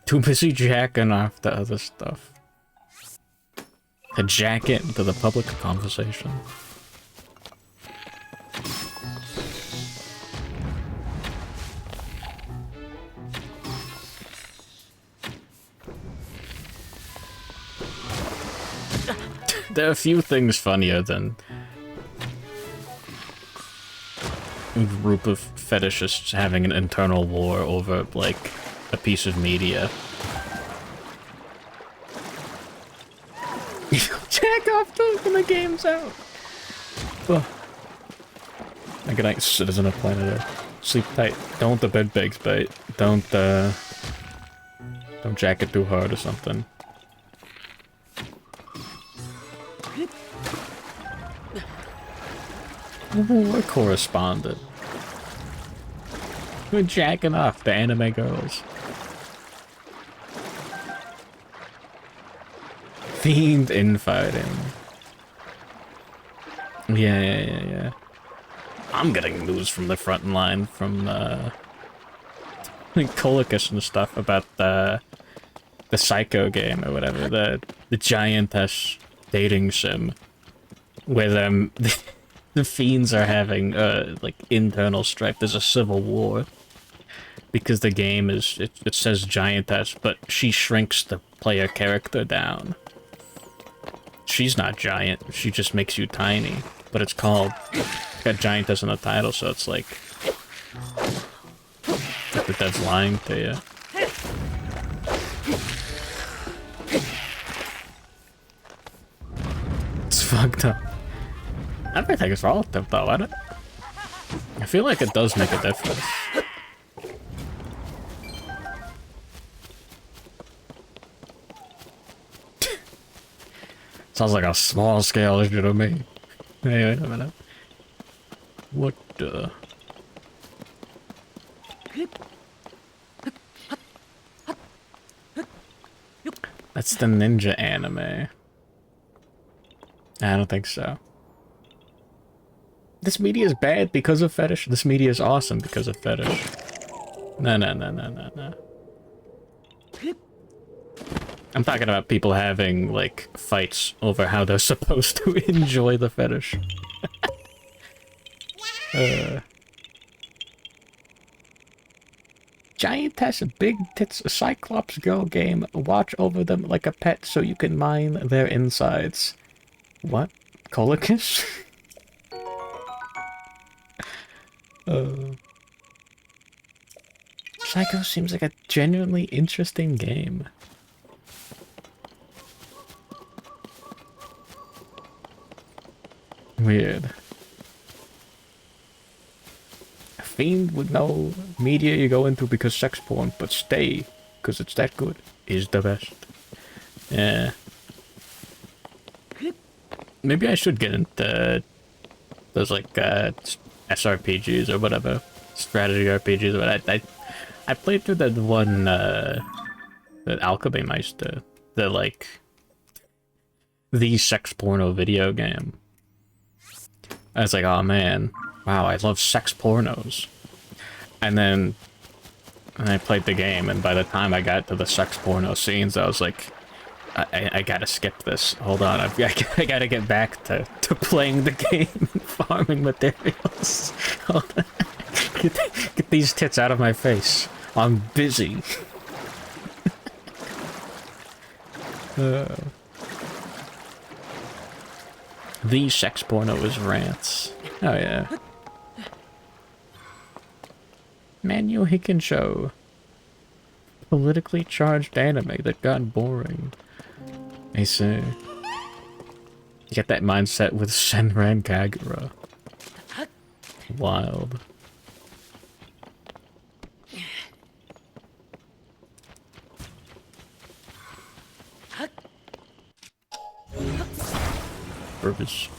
Too busy jacking off the other stuff. To jack it into the public conversation. There are a few things funnier than a group of fetishists having an internal war over, like, a piece of media. Jack off when the game's out! Oh. Good night, citizen of planet Earth. Sleep tight. Don't let the bed bugs bite. Don't jack it too hard or something. Ooh, a correspondent. We're jacking off the anime girls. Fiend infighting. Yeah. I'm getting news from the front line from Koroks and stuff about the Psycho game or whatever, the giantess dating sim, where the fiends are having like internal strife. There's a civil war because the game is it says giantess, but she shrinks the player character down. She's not giant. She just makes you tiny. But it's got giantess in the title, so it's like the dev's lying to you. It's fucked up. Everything is relative though, isn't it? I feel like it does make a difference. Sounds like a small scale issue to me. Hey, wait a minute. What the? That's the ninja anime. I don't think so. This media is bad because of fetish. This media is awesome because of fetish. No. I'm talking about people having, like, fights over how they're supposed to enjoy the fetish. Giantess, big tits, Cyclops girl game. Watch over them like a pet so you can mine their insides. What? Colicus? Psycho seems like a genuinely interesting game. Weird. A fiend with no media you go into because sex porn, but stay, because it's that good, is the best. Yeah. Maybe I should get into those, like, SRPGs or whatever. Strategy RPGs, but I played through that one, the Alchemy Meister, the, like, the sex porno video game. I was like, oh man, wow, I love sex pornos. And then I played the game, and by the time I got to the sex porno scenes, I was like, I gotta skip this. Hold on, I gotta get back to playing the game and farming materials. Hold on. Get these tits out of my face. I'm busy. The sex porno is rants. Oh yeah. Manuel Hicken show. Politically charged anime that got boring. I see. You get that mindset with Senran Kagura. Wild. Purpose.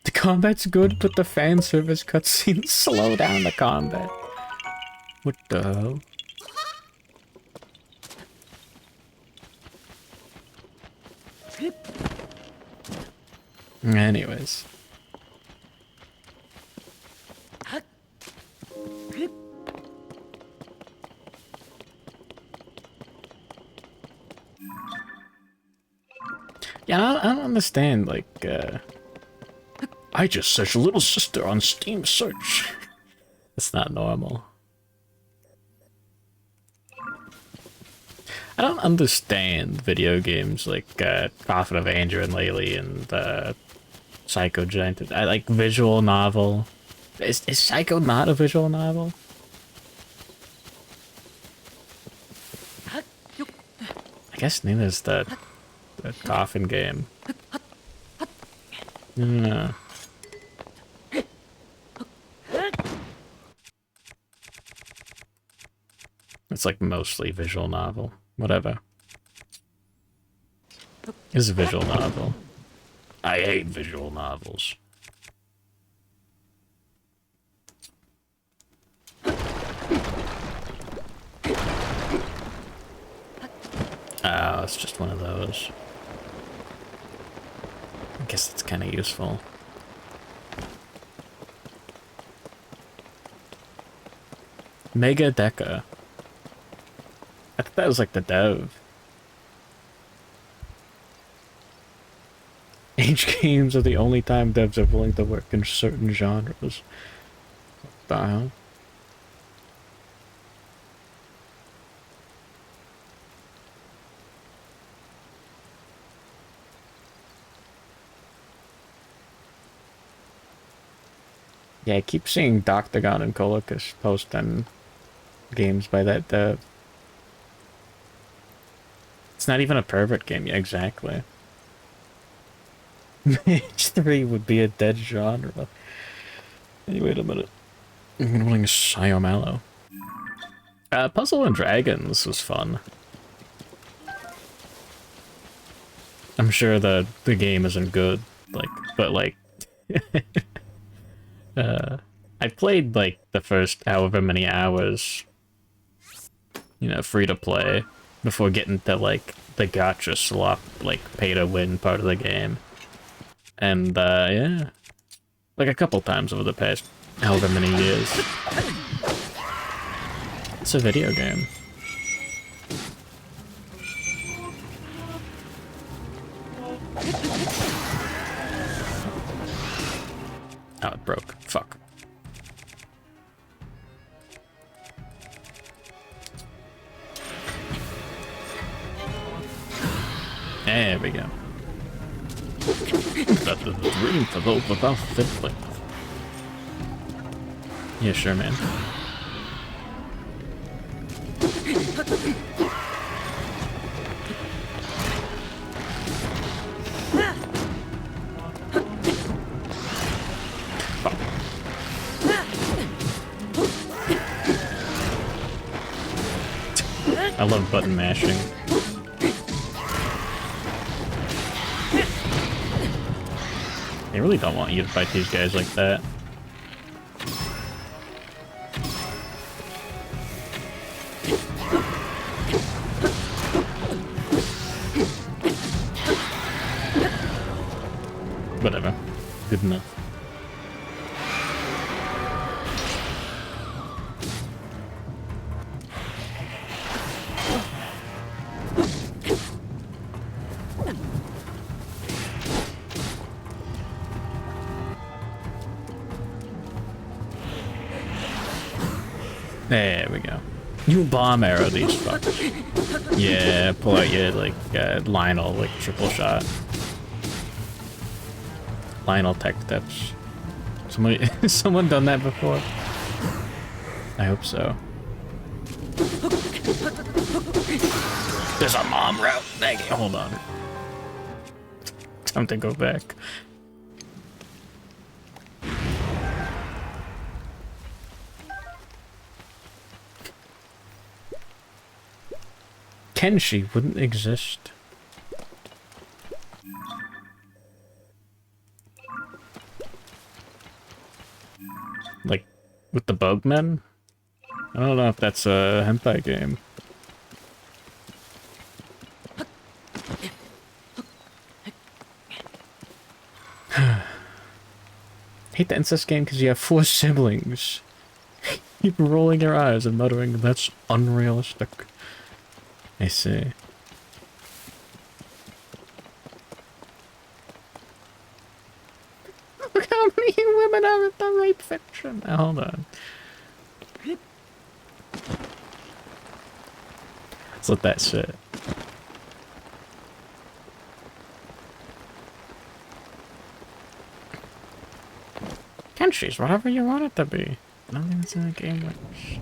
The combat's good, but the fan service cutscenes slow down the combat. What the hell? Anyways. Yeah, I don't understand, like, I just searched Little Sister on Steam search. That's not normal. I don't understand video games like Prophet of Andrew and Laylee and Psycho Giant. I like visual novel. Is Psycho not a visual novel? I guess neither is the coffin game. Yeah. It's like mostly visual novel. Whatever. It's a visual novel. I hate visual novels. Oh, it's just one of those. I guess that's kind of useful. Mega Deca. I thought that was like the dev. Age games are the only time devs are willing to work in certain genres. What the hell? Yeah, I keep seeing Doctagon and Colicus post on games by that dev. It's not even a pervert game, yeah, exactly. Mage 3 would be a dead genre. Hey, wait a minute. I'm running Mallow. Puzzle and Dragons was fun. I'm sure the game isn't good, like, but like... I played like the first however many hours, you know, free to play, before getting to like the gacha slop, like pay to win part of the game. And yeah, like a couple times over the past however many years. It's a video game. Oh, it broke. Fuck. There we go. That is the dream for those without fiddling. Yeah, sure, man. I love button mashing. They really don't want you to fight these guys like that. There we go. You bomb arrow these fuckers. Yeah, pull out your, like, Lionel, like, triple shot. Lionel tech tips. Someone done that before? I hope so. There's a mom route. Dang it, hold on. Time to go back. Kenshi wouldn't exist. Like, with the Bugmen? I don't know if that's a hentai game. Hate the incest game because you have 4 siblings. Keep rolling your eyes and muttering, that's unrealistic. I see. Look how many women are in the rape fiction. Now, hold on. Let's let that sit. Kenshi's whatever you want it to be. Nothing's in the game which...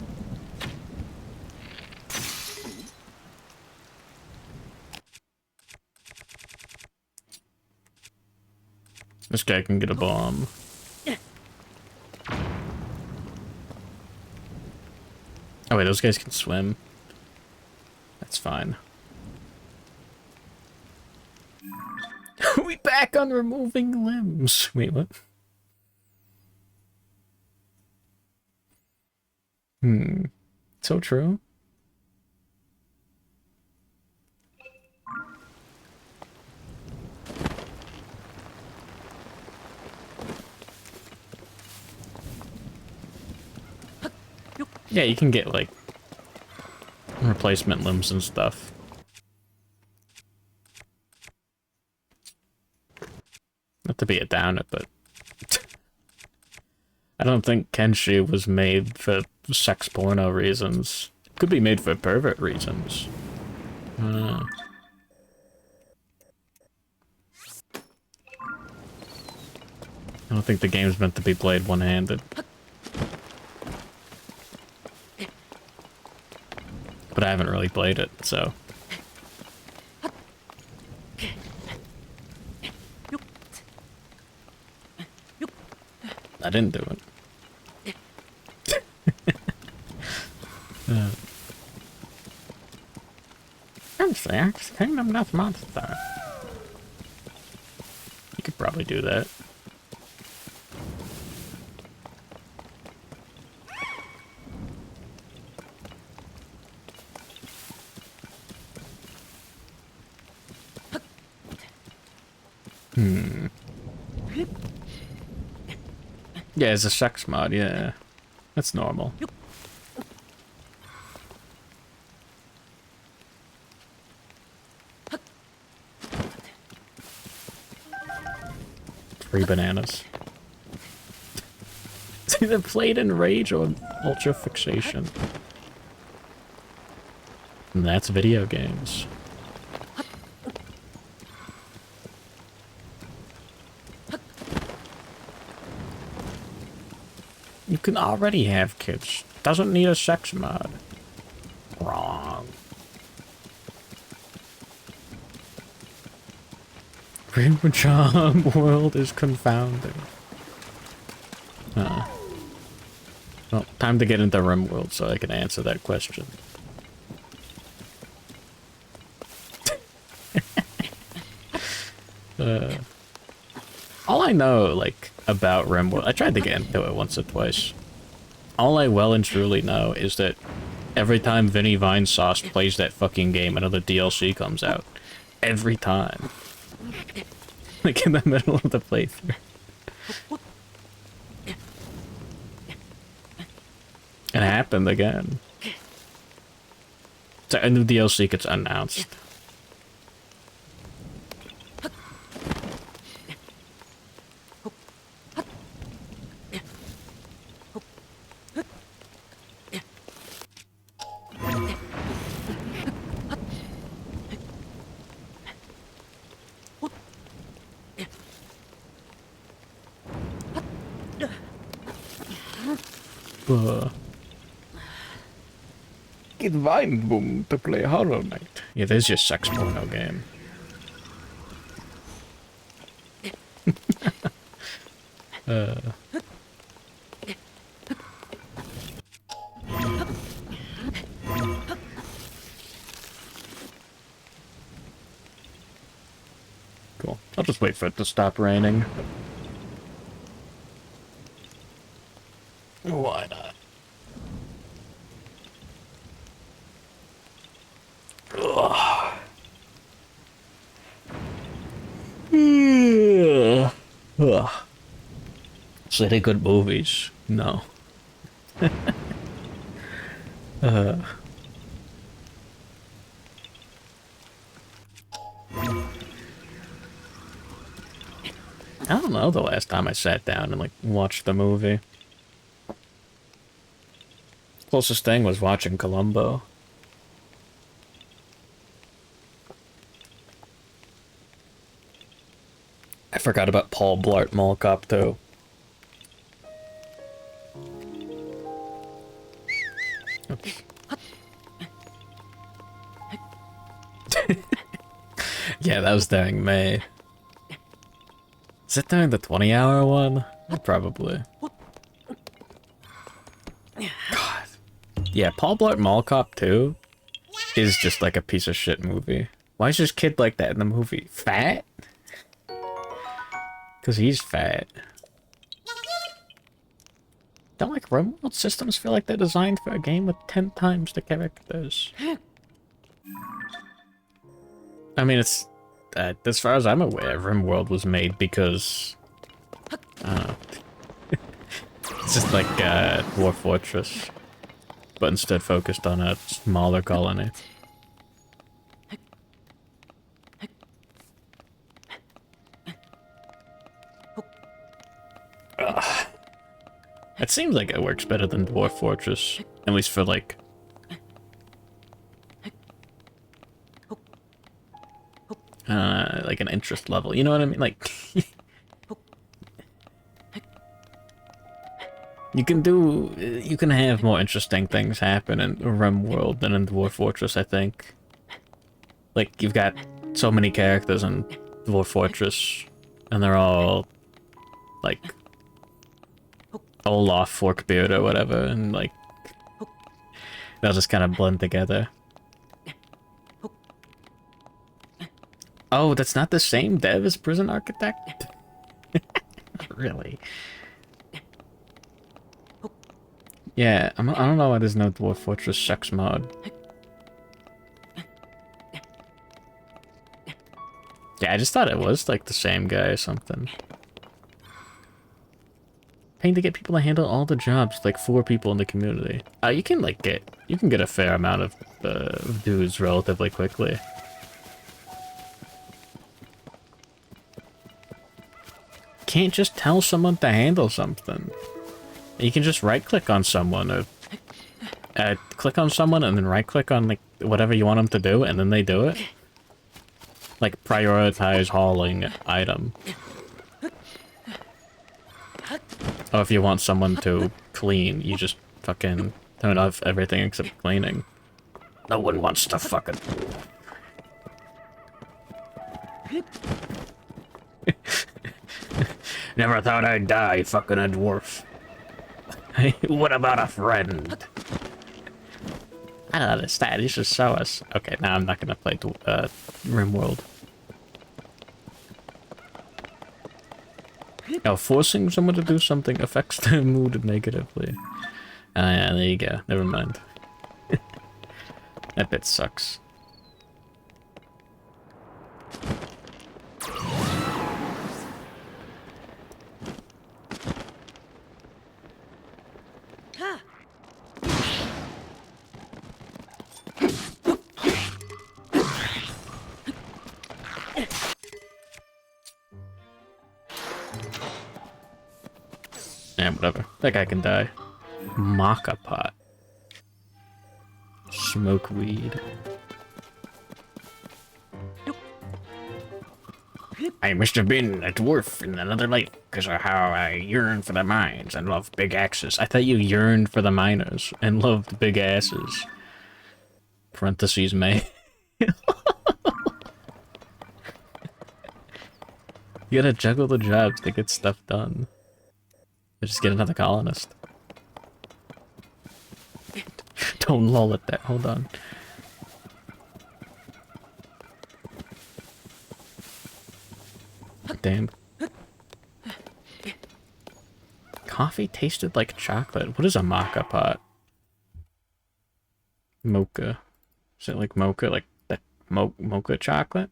This guy can get a bomb. Oh wait, those guys can swim. That's fine. We back on removing limbs. Wait, what? So true. Yeah, you can get, like, replacement limbs and stuff. Not to be a downer, but... I don't think Kenshi was made for sex porno reasons. It could be made for pervert reasons. I don't think the game's meant to be played one-handed. But I haven't really played it, so... I didn't do it. X Kingdom Death Monster. You could probably do that. Yeah, it's a sex mod, yeah. That's normal. Free bananas. It's either played in rage or ultra fixation. And that's video games. You can already have kids. Doesn't need a sex mod. Wrong. Rainbow Charm world is confounding. Well, time to get into RimWorld so I can answer that question. All I know, like, about RimWorld, I tried to get into it once or twice. All I well and truly know is that every time Vinny Vinesauce plays that fucking game, another DLC comes out. Every time. Like in the middle of the playthrough. It happened again. So a new DLC gets announced. Get Weinboom to play Hollow Knight. Yeah, there's your sex porno game. Cool. I'll just wait for it to stop raining. Why not? Ugh. Ugh. So they good movies? No. I don't know the last time I sat down and like watched the movie. Closest thing was watching Columbo. I forgot about Paul Blart Mall Cop too. Oops. Yeah, that was during May. Is it during the 20-hour one? Probably. God. Yeah, Paul Blart Mall Cop 2 is just like a piece of shit movie. Why is this kid like that in the movie? Fat? Because he's fat. Don't like remote systems feel like they're designed for a game with 10 times the characters. I mean, it's... as far as I'm aware, RimWorld was made because... I don't know. It's just like Dwarf Fortress, but instead focused on a smaller colony. Ugh. It seems like it works better than Dwarf Fortress, at least for like... like an interest level, you know what I mean? Like... you can have more interesting things happen in RimWorld than in Dwarf Fortress, I think. Like, you've got so many characters in Dwarf Fortress, and they're all, like, Olaf, Forkbeard, or whatever, and, like, they'll just kind of blend together. Oh, that's not the same dev as Prison Architect? Really? Yeah, I don't know why there's no Dwarf Fortress sex mod. Yeah, I just thought it was like the same guy or something. Paying to get people to handle all the jobs, like 4 people in the community. You can like get a fair amount of dudes relatively quickly. Can't just tell someone to handle something. You can just right-click on someone, or click on someone and then right-click on like whatever you want them to do, and then they do it. Like prioritize hauling item. Or if you want someone to clean, you just fucking turn off everything except cleaning. No one wants to fucking... Never thought I'd die fucking a dwarf. What about a friend? I don't understand. You should show us. Okay, now I'm not gonna play RimWorld. Now, forcing someone to do something affects their mood negatively. Ah, yeah, there you go. Never mind. That bit sucks. Yeah, whatever. That guy can die. Maca pot. Smoke weed. I must have been a dwarf in another life because of how I yearn for the mines and love big axes. I thought you yearned for the miners and loved big asses. Parentheses, May. You gotta juggle the jobs to get stuff done. Just get another colonist. Don't lull at that. Hold on. Damn. Coffee tasted like chocolate. What is a maca pot? Mocha. Is it like mocha? Like that mocha chocolate?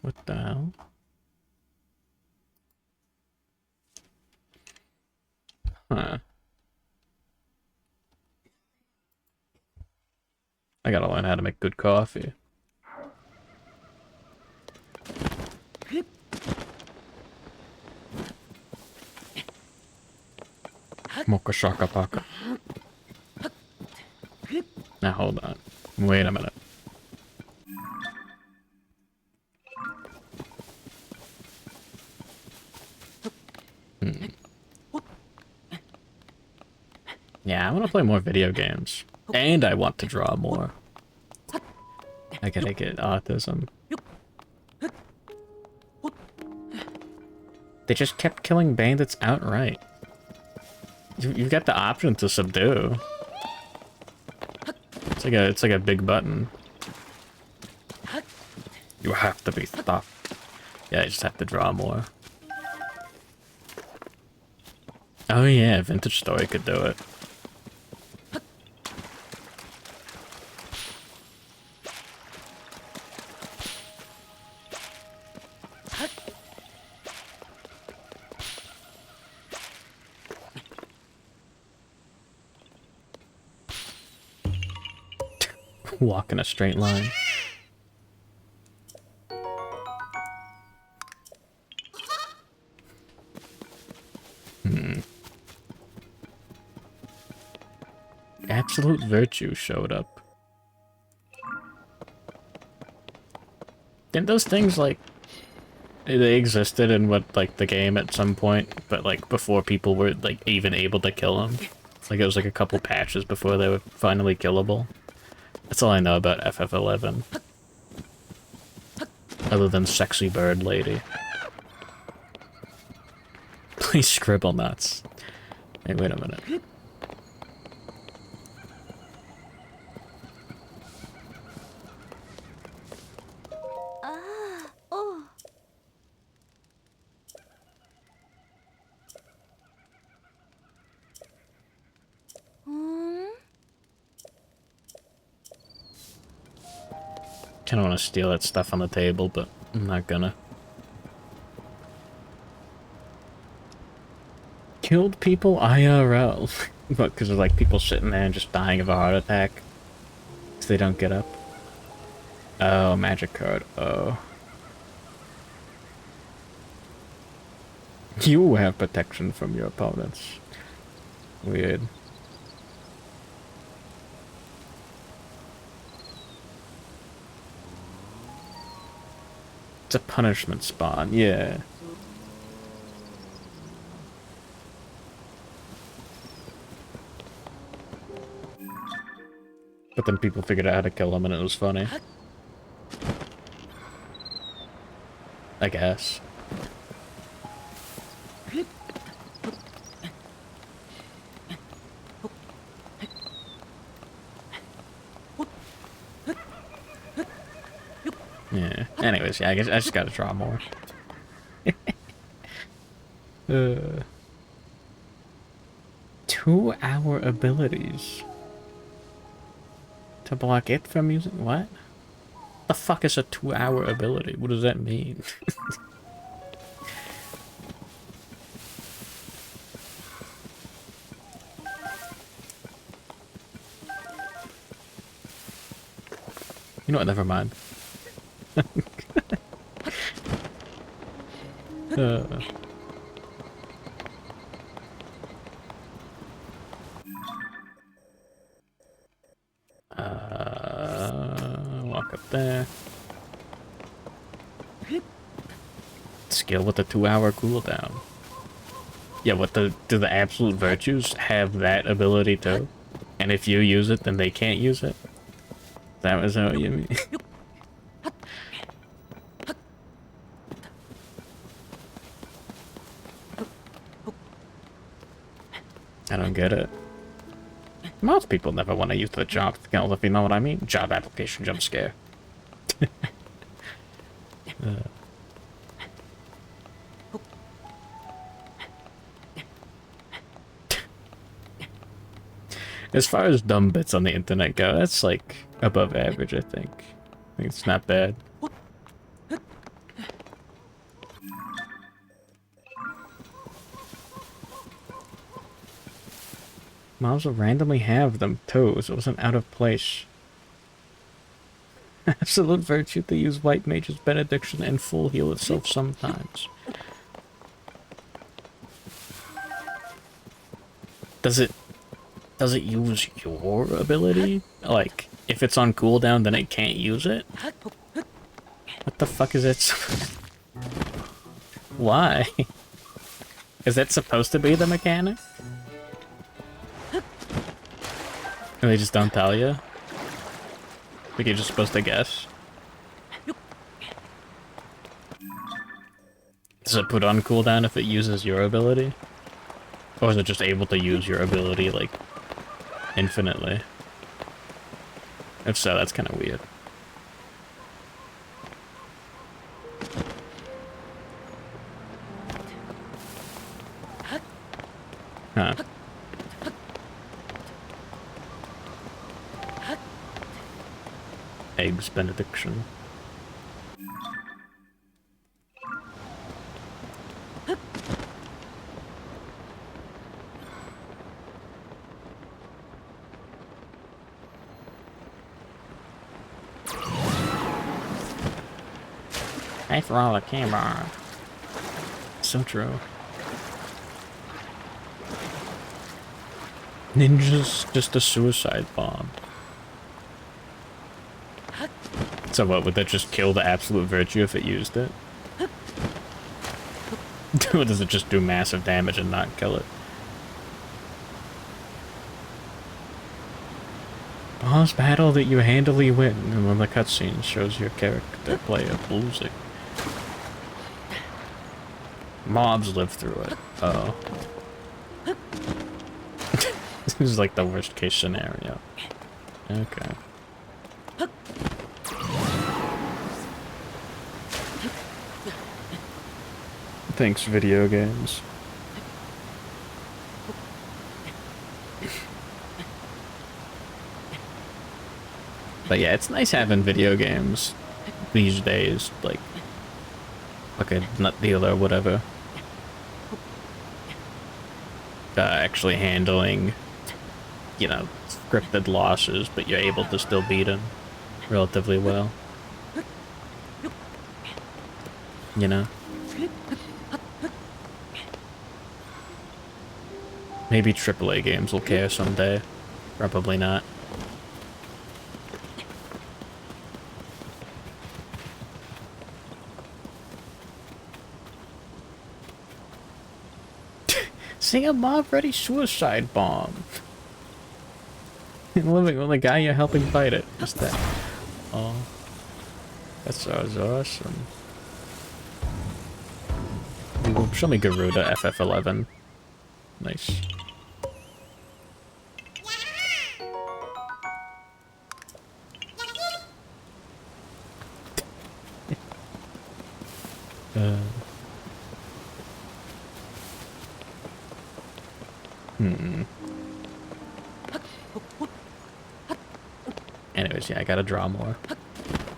What the hell? Huh. I gotta learn how to make good coffee. Mocha shaka paka. Now hold on. Wait a minute. Yeah, I want to play more video games. And I want to draw more. I gotta get autism. They just kept killing bandits outright. You've got the option to subdue. It's like a big button. You have to be stopped. Yeah, I just have to draw more. Oh yeah, Vintage Story could do it. Walk in a straight line. Absolute Virtue showed up. Didn't those things, like, they existed in like the game at some point, but like before people were like even able to kill them? Like it was like a couple patches before they were finally killable. That's all I know about FF11. Other than Sexy Bird Lady. Please scribble nuts. Hey, wait a minute. Kinda wanna steal that stuff on the table, but I'm not gonna. Killed people IRL. What, because of like people sitting there and just dying of a heart attack? Because they don't get up? Oh, magic card. Oh. You have protection from your opponents. Weird. It's a punishment spawn, yeah. But then people figured out how to kill him and it was funny. I guess. Yeah. Anyways, yeah, I guess I just gotta draw more. 2-hour abilities. To block it from using what? The fuck is a 2-hour ability? What does that mean? You know what, never mind. Walk up there. skill with a 2-hour cooldown. Yeah, do the absolute virtues have that ability too? And if you use it, then they can't use it? Is that what you mean? I don't get it. Most people never want to use the job skills, if you know what I mean. Job application jump scare. As far as dumb bits on the internet go, that's like above average, I think. I think it's not bad. Mobs will randomly have them too, so it wasn't out of place. Absolute virtue to use White Mage's benediction and full heal itself sometimes. Does it use your ability? Like, if it's on cooldown, then it can't use it? What the fuck is it? Why? Is that supposed to be the mechanic? And they just don't tell you? Like you're just supposed to guess? Does it put on cooldown if it uses your ability? Or is it just able to use your ability, like, infinitely? If so, that's kind of weird. Huh. Eggs benediction. Thanks for all the camera. So true. Ninja's just a suicide bomb. So what, would that just kill the absolute virtue if it used it? Or does it just do massive damage and not kill it? Boss battle that you handily win, and then the cutscene shows your character player losing. Mobs live through it. Oh. This is like the worst case scenario. Okay. Thanks, video games. But yeah, it's nice having video games these days, like a nut deal or whatever. Actually handling, you know, scripted losses, but you're able to still beat them relatively well. You know? Maybe AAA games will care someday. Probably not. Sing a mob-ready suicide bomb. Living with the guy you're helping fight it. Just that. Oh. That sounds awesome. Ooh, show me Garuda FF11. Nice. Anyways, yeah, I gotta draw more.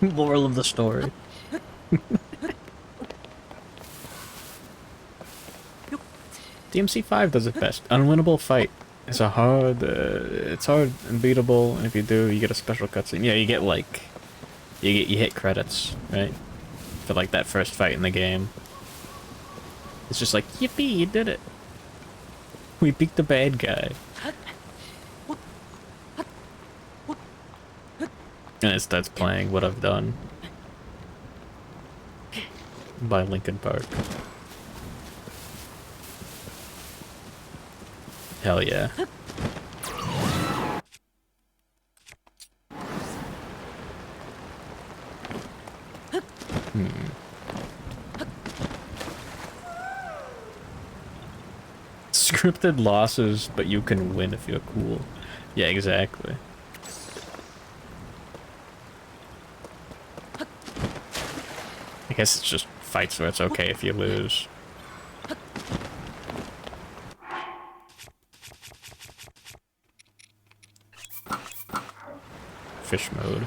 Moral of the story. DMC5 does it best. Unwinnable fight. It's a hard, it's hard and beatable, and if you do, you get a special cutscene. Yeah, you get like, you hit credits, right? For like that first fight in the game. It's just like, yippee, you did it. We beat the bad guy. And it starts playing What I've Done by Linkin Park. Hell yeah. Scripted losses, but you can win if you're cool. Yeah, exactly. I guess it's just fights where it's okay if you lose. Fish mode.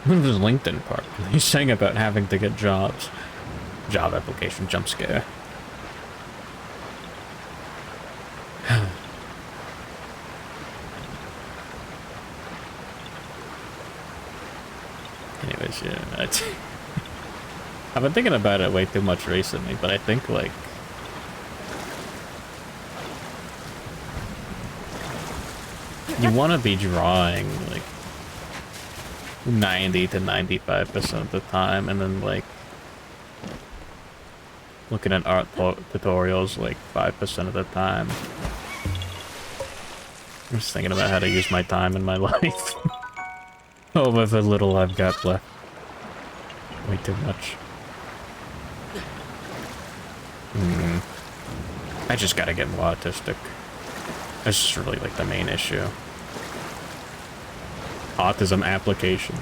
What was his LinkedIn part? He's saying about having to get jobs. Job application jump scare. Anyways, yeah. I've been thinking about it way too much recently, but I think, like... you want to be drawing, like... 90 to 95% of the time, and then, like... looking at art tutorials, like, 5% of the time. I'm just thinking about how to use my time in my life. Oh, with the little I've got left. Way too much. I just gotta get more autistic. That's just really, like, the main issue. Autism application.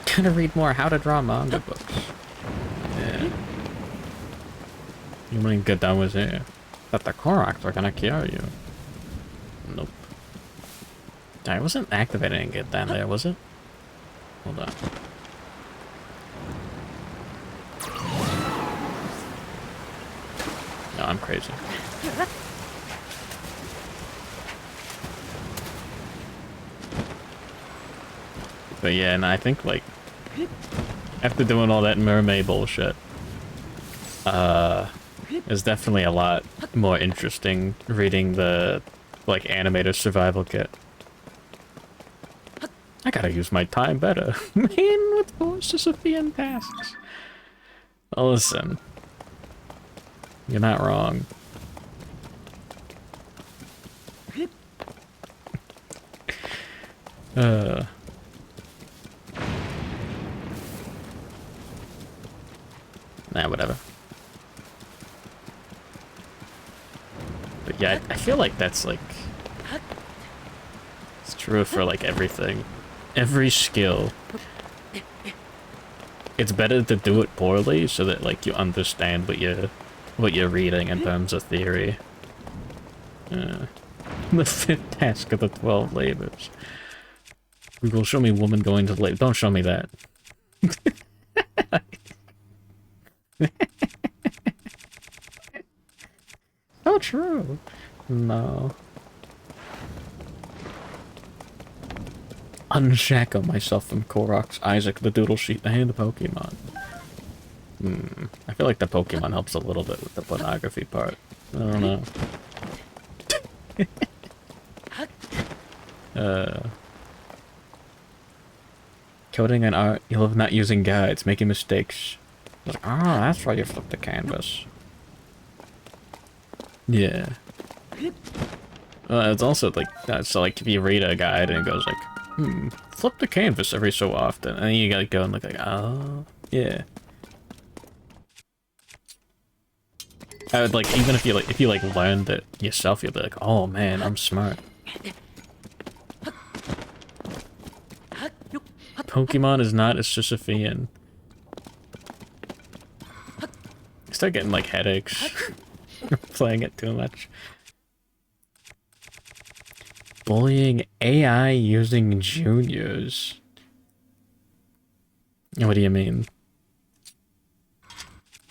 Gotta read more how to draw manga books. Yeah. You want to get done with here? But the koroks are gonna cure you. Nope. I wasn't activating it down there, was it? Hold on. No, I'm crazy. But yeah, and I think, like, after doing all that mermaid bullshit, it's definitely a lot more interesting reading the, like, animator survival kit. I gotta use my time better. Man with Sisyphean tasks. Well, listen. You're not wrong. Nah, whatever. But yeah, I feel like that's, like... it's true for, like, everything. Every skill. It's better to do it poorly so that, like, you understand what you're reading in terms of theory. The 5th task of the 12 labors. Google, show me woman going to labor. Don't show me that. Oh, true. No. Unshackle myself from Koroks, Isaac, the Doodle Sheet, and the Pokemon. I feel like the Pokemon helps a little bit with the pornography part. I don't know. Coding and art, you love not using guides, making mistakes. Like, ah, that's why you flip the canvas. Yeah. It's also like, so like if you read a guide and it goes like, flip the canvas every so often, and then you gotta go and look like, oh, yeah. I would like, even if you learned it yourself, you'll be like, oh man, I'm smart. Pokemon is not a Sisyphean. I start getting like headaches playing it too much. Bullying AI using juniors. What do you mean?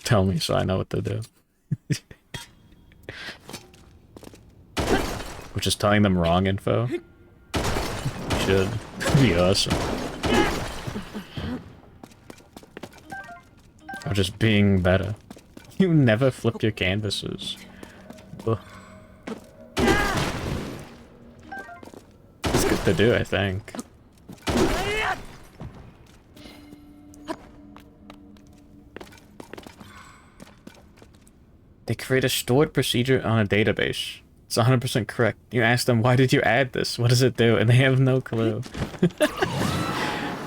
Tell me so I know what to do. Which is telling them wrong info. Should be awesome. Or just being better. You never flip your canvases. Ugh. to do, I think. They create a stored procedure on a database. It's 100% correct. You ask them, why did you add this? What does it do? And they have no clue.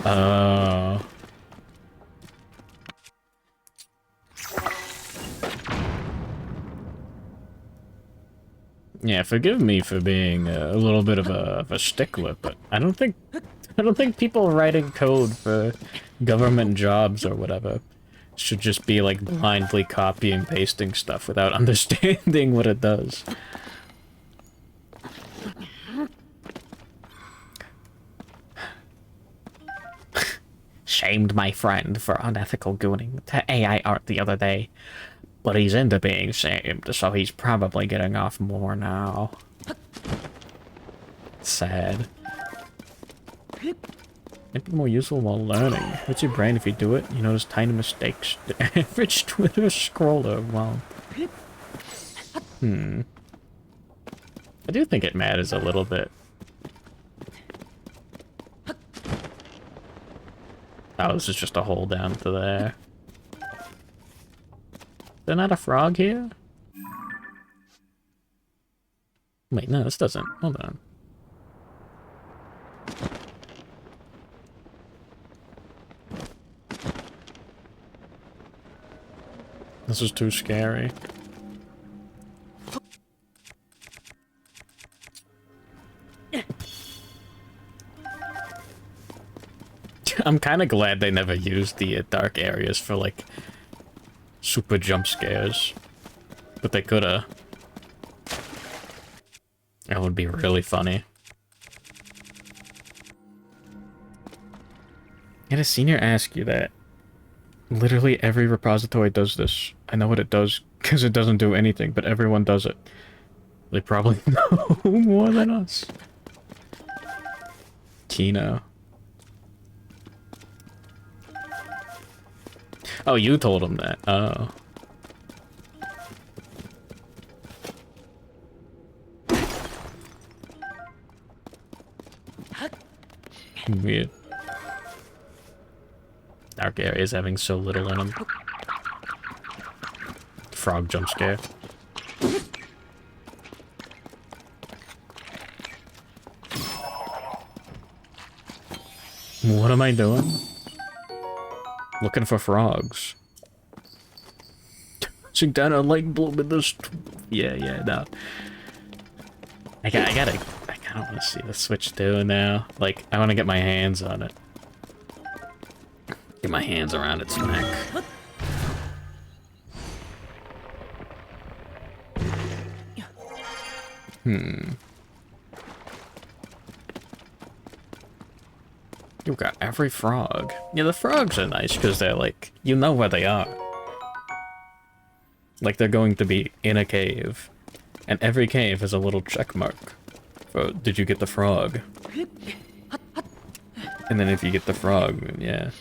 Oh. Yeah, forgive me for being a little bit of a stickler, but I don't think people writing code for government jobs or whatever should just be like blindly copying pasting stuff without understanding what it does. Shamed my friend for unethical gooning to AI art the other day. But he's into being shamed, so he's probably getting off more now. Sad. Might be more useful while learning. What's your brain if you do it? You notice tiny mistakes. The average Twitter scroller, wow. I do think it matters a little bit. Oh, this is just a hole down to there. Is there not a frog here? Wait, no, this doesn't. Hold on. This is too scary. I'm kind of glad they never used the dark areas for, like, super jump scares. But they coulda. That would be really funny. I had a senior ask you that. Literally every repository does this. I know what it does, because it doesn't do anything, but everyone does it. They probably know more than us. Kino. Oh, you told him that. Oh. Weird. Dark areas having so little in them. Frog jump scare. What am I doing? Looking for frogs. Sink down a light bulb in this. Yeah, no. I kind of want to see the Switch 2 now. Like, I want to get my hands on it. Get my hands around its neck. You've got every frog. Yeah, the frogs are nice because they're like, you know where they are. Like they're going to be in a cave. And every cave has a little check mark for, did you get the frog? And then if you get the frog, then yeah.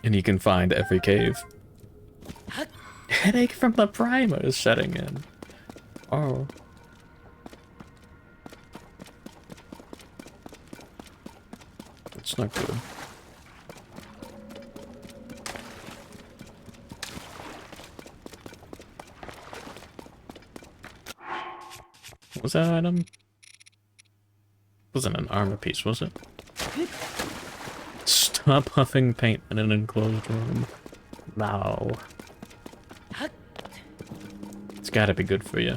And you can find every cave. Headache from the primer is setting in. Oh. That's not good. What was that item? Wasn't an armor piece, was it? Stop huffing paint in an enclosed room. No. It's gotta be good for you.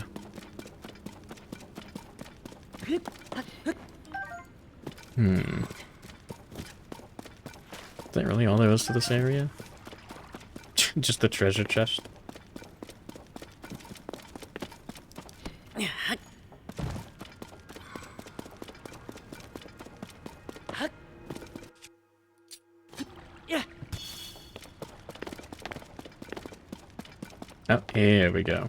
Is that really all there is to this area? Just the treasure chest? Oh, here we go.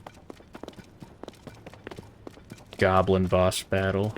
Goblin boss battle.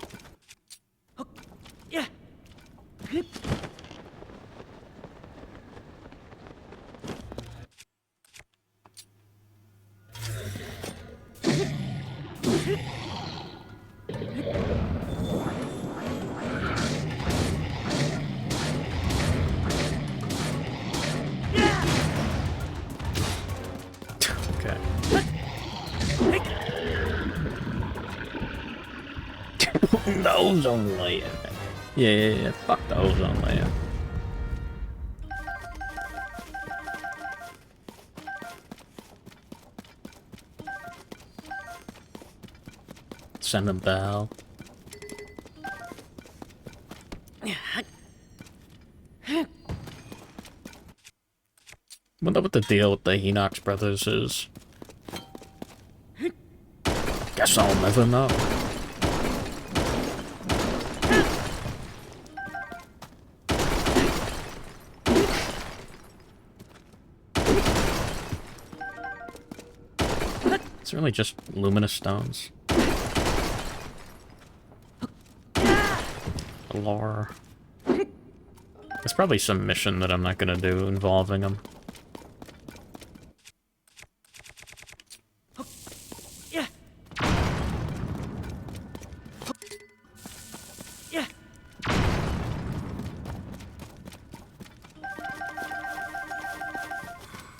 The ozone layer. Yeah. Fuck the ozone layer. Send a bell. Wonder what the deal with the Enoch brothers is. Guess I'll never know. It's really just luminous stones. Lore. There's probably some mission that I'm not gonna do involving them.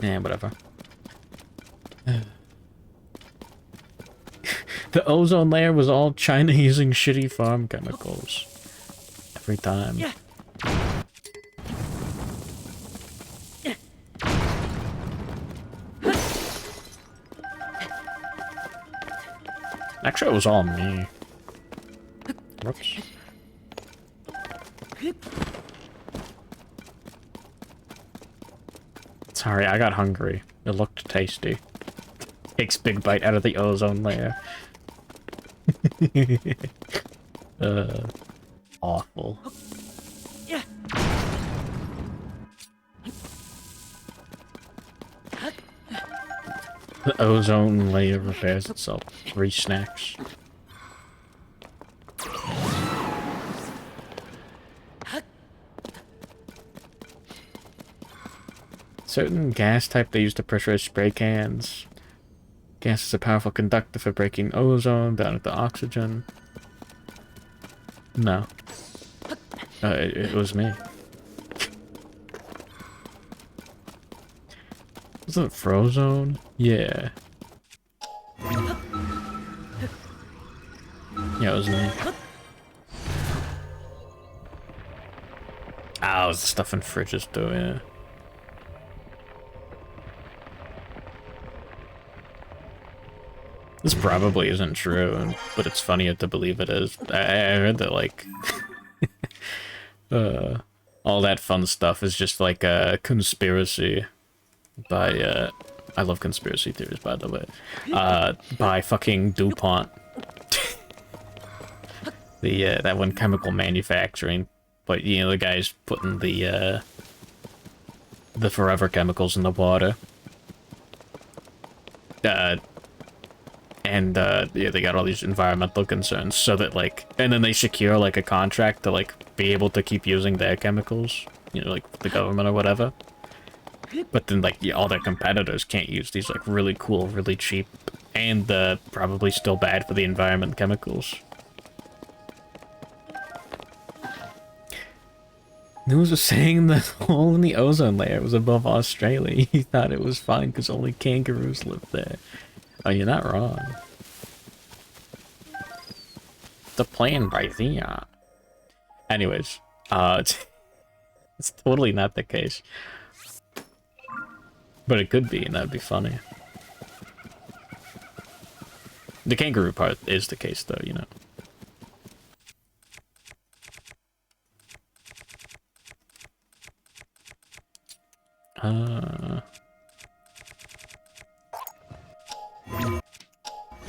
Yeah, whatever. The ozone layer was all China using shitty farm chemicals. Every time. Actually, it was all me. Whoops. Sorry, I got hungry. It looked tasty. Takes big bite out of the ozone layer. Awful. The ozone layer repairs itself. 3 snacks. Certain gas type they use to pressurize spray cans. Gas is a powerful conductor for breaking ozone down into oxygen. No. It was me. Wasn't it Frozone? Yeah. Yeah, it was me. Ah, it was the stuff in fridges too, yeah. This probably isn't true, but it's funnier to believe it is. I heard that, like, all that fun stuff is just like a conspiracy by, I love conspiracy theories, by the way, by fucking DuPont. That one chemical manufacturing, but, you know, the guy's putting the forever chemicals in the water. And, yeah, they got all these environmental concerns, so that, like, and then they secure, like, a contract to, like, be able to keep using their chemicals, you know, like, the government or whatever. But then, like, yeah, all their competitors can't use these, like, really cool, really cheap, and, probably still bad for the environment chemicals. News was saying the hole in the ozone layer was above Australia. He thought it was fine because only kangaroos live there. Oh, you're not wrong. The plan by Thea. Anyways, it's totally not the case. But it could be, and that'd be funny. The kangaroo part is the case, though, you know.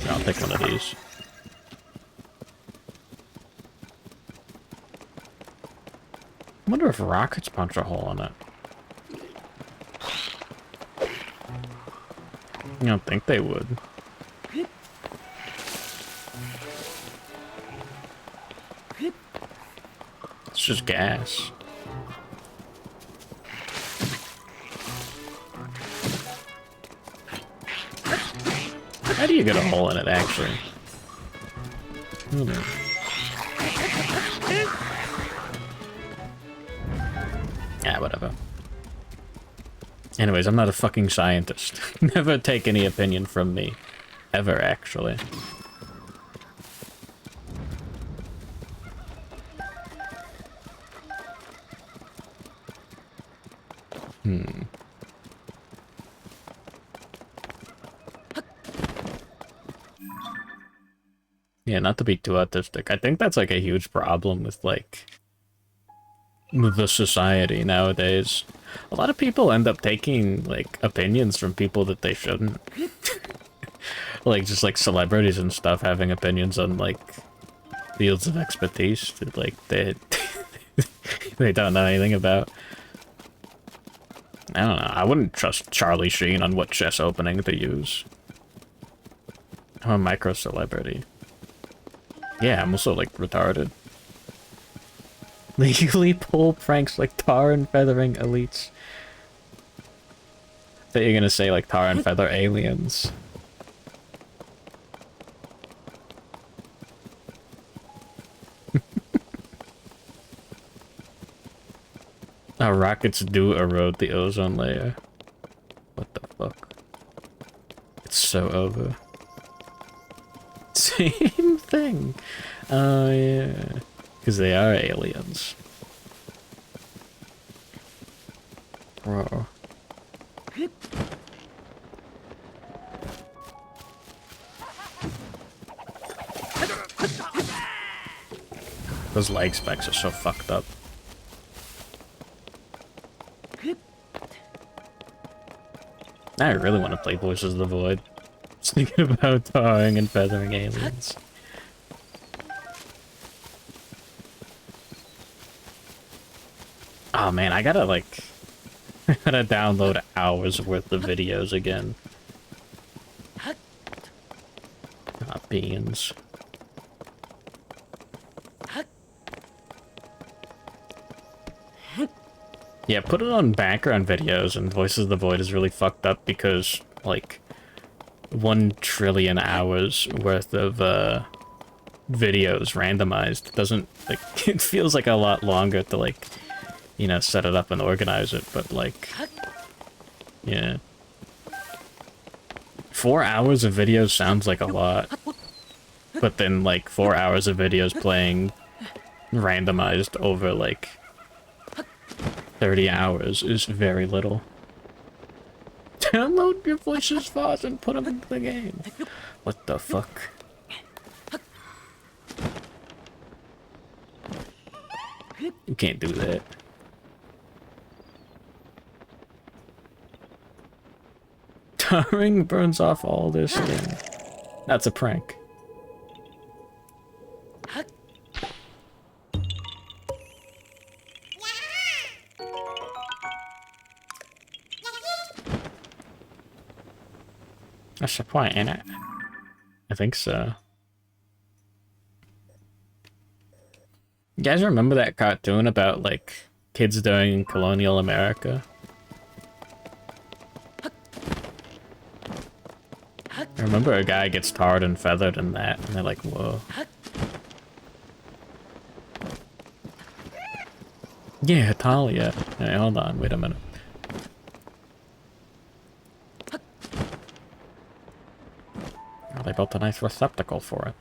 I'll take one of these. I wonder if rockets punch a hole in it. I don't think they would. It's just gas. How do you get a hole in it, actually? Yeah, whatever. Anyways, I'm not a fucking scientist. Never take any opinion from me. Ever, actually. Yeah, not to be too autistic. I think that's like a huge problem with like the society nowadays. A lot of people end up taking like opinions from people that they shouldn't. Like just like celebrities and stuff having opinions on like fields of expertise that like they they don't know anything about. I don't know. I wouldn't trust Charlie Sheen on what chess opening to use. I'm a micro celebrity. Yeah, I'm also like retarded. Legally pull pranks like tar and feathering elites. I thought you were gonna say like tar and feather aliens. Rockets do erode the ozone layer. What the fuck? It's so over. Same thing. Oh yeah. Because they are aliens. Bro. Those leg specs are so fucked up. I really want to play Voices of the Void. Just thinking about tarring and feathering aliens. Oh man, I gotta like... I gotta download hours worth of videos again. Ah, beans. Yeah, put it on background videos, and Voices of the Void is really fucked up because, like, 1 trillion hours worth of, videos randomized doesn't, like, it feels like a lot longer to, like, you know, set it up and organize it, but, like, yeah. 4 hours of videos sounds like a lot, but then, like, 4 hours of videos playing randomized over, like, 30 hours is very little. Download your voices files and put them into the game. What the fuck? You can't do that. Tarring burns off all their skin. That's a prank. That's the point, ain't it? I think so. You guys remember that cartoon about, like, kids during colonial America? I remember a guy gets tarred and feathered in that, and they're like, whoa. Yeah, Talia. Hey, hold on, wait a minute. Oh, they built a nice receptacle for it.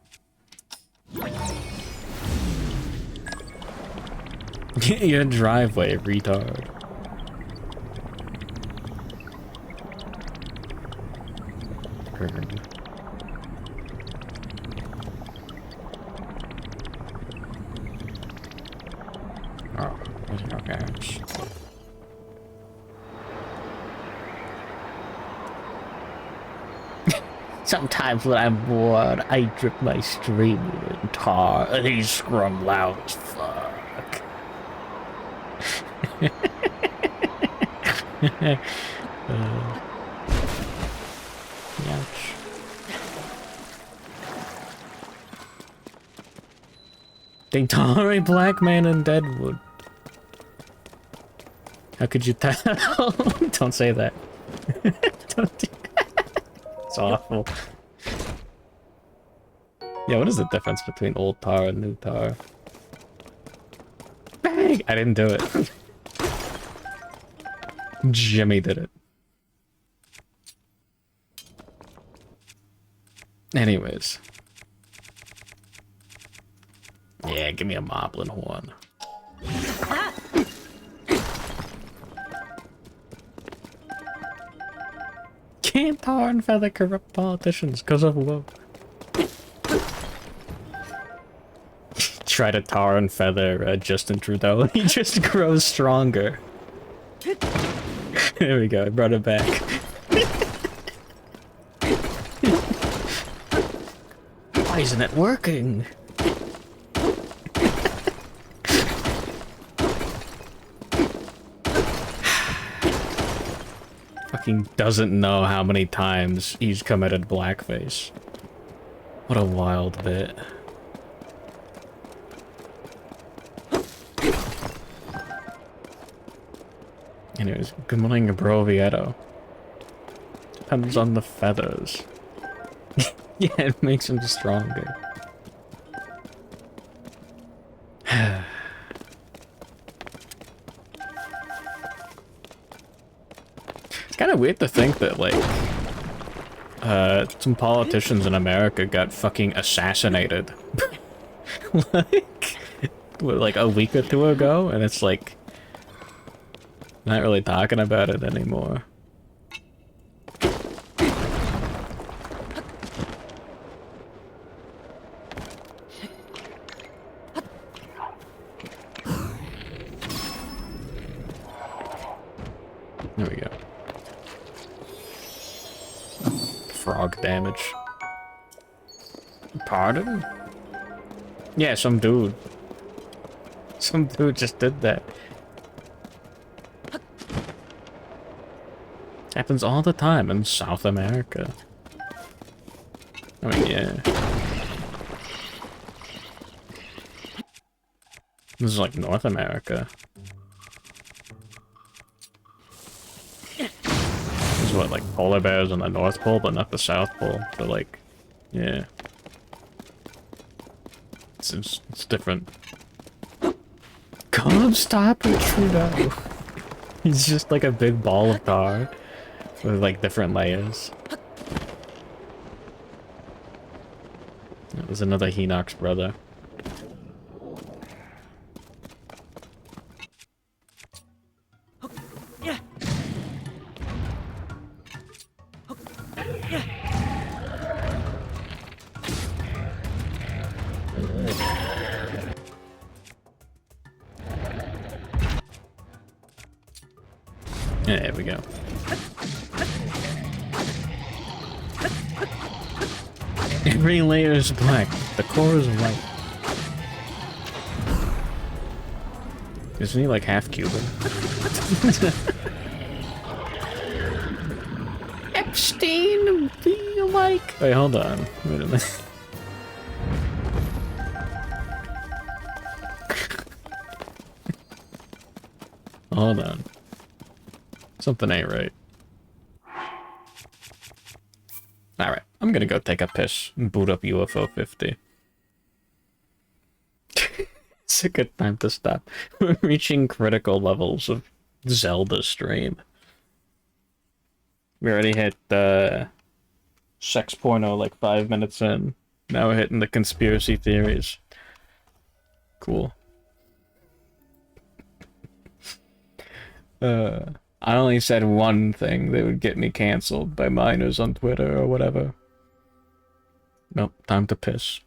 Get your driveway, retard. Oh, there's no garage. Sometimes when I'm bored, I drip my stream in tar, and he scrum loud as fuck. Ouch. They tar a black man in Deadwood. How could you tell? Don't say that. Don't do that. It's awful. Yeah, what is the difference between old tar and new tar? Bang! I didn't do it. Jimmy did it. Anyways. Yeah, give me a moblin horn. Can't tar and feather corrupt politicians because of woke. try to tar and feather Justin Trudeau. He just grows stronger. There we go, I brought it back. Why isn't it working? Fucking doesn't know how many times he's committed blackface. What a wild bit. Anyways, good morning, Abrovieto. Depends on the feathers. Yeah, it makes him stronger. It's kind of weird to think that, like, some politicians in America got fucking assassinated. Like, what, like a week or two ago? And it's like, not really talking about it anymore. There we go. Frog damage. Pardon? Yeah, some dude. Some dude just did that. Happens all the time in South America. I mean, yeah. This is like North America. This is what, like polar bears on the North Pole, but not the South Pole. So like, yeah. It's different. Come stop it, Trudeau. He's just like a big ball of tar with like different layers. There's another Henoch's brother. There we go. Every layer is black. The core is white. Isn't he like half Cuban? Epstein, feel like. Wait, hold on. Wait a minute. Hold on. Something ain't right. Alright, I'm gonna go take a piss and boot up UFO 50. It's a good time to stop. We're reaching critical levels of Zelda stream. We already hit sex porno like 5 minutes in. Now we're hitting the conspiracy theories. Cool. I only said one thing that would get me cancelled by minors on Twitter or whatever. Nope, time to piss.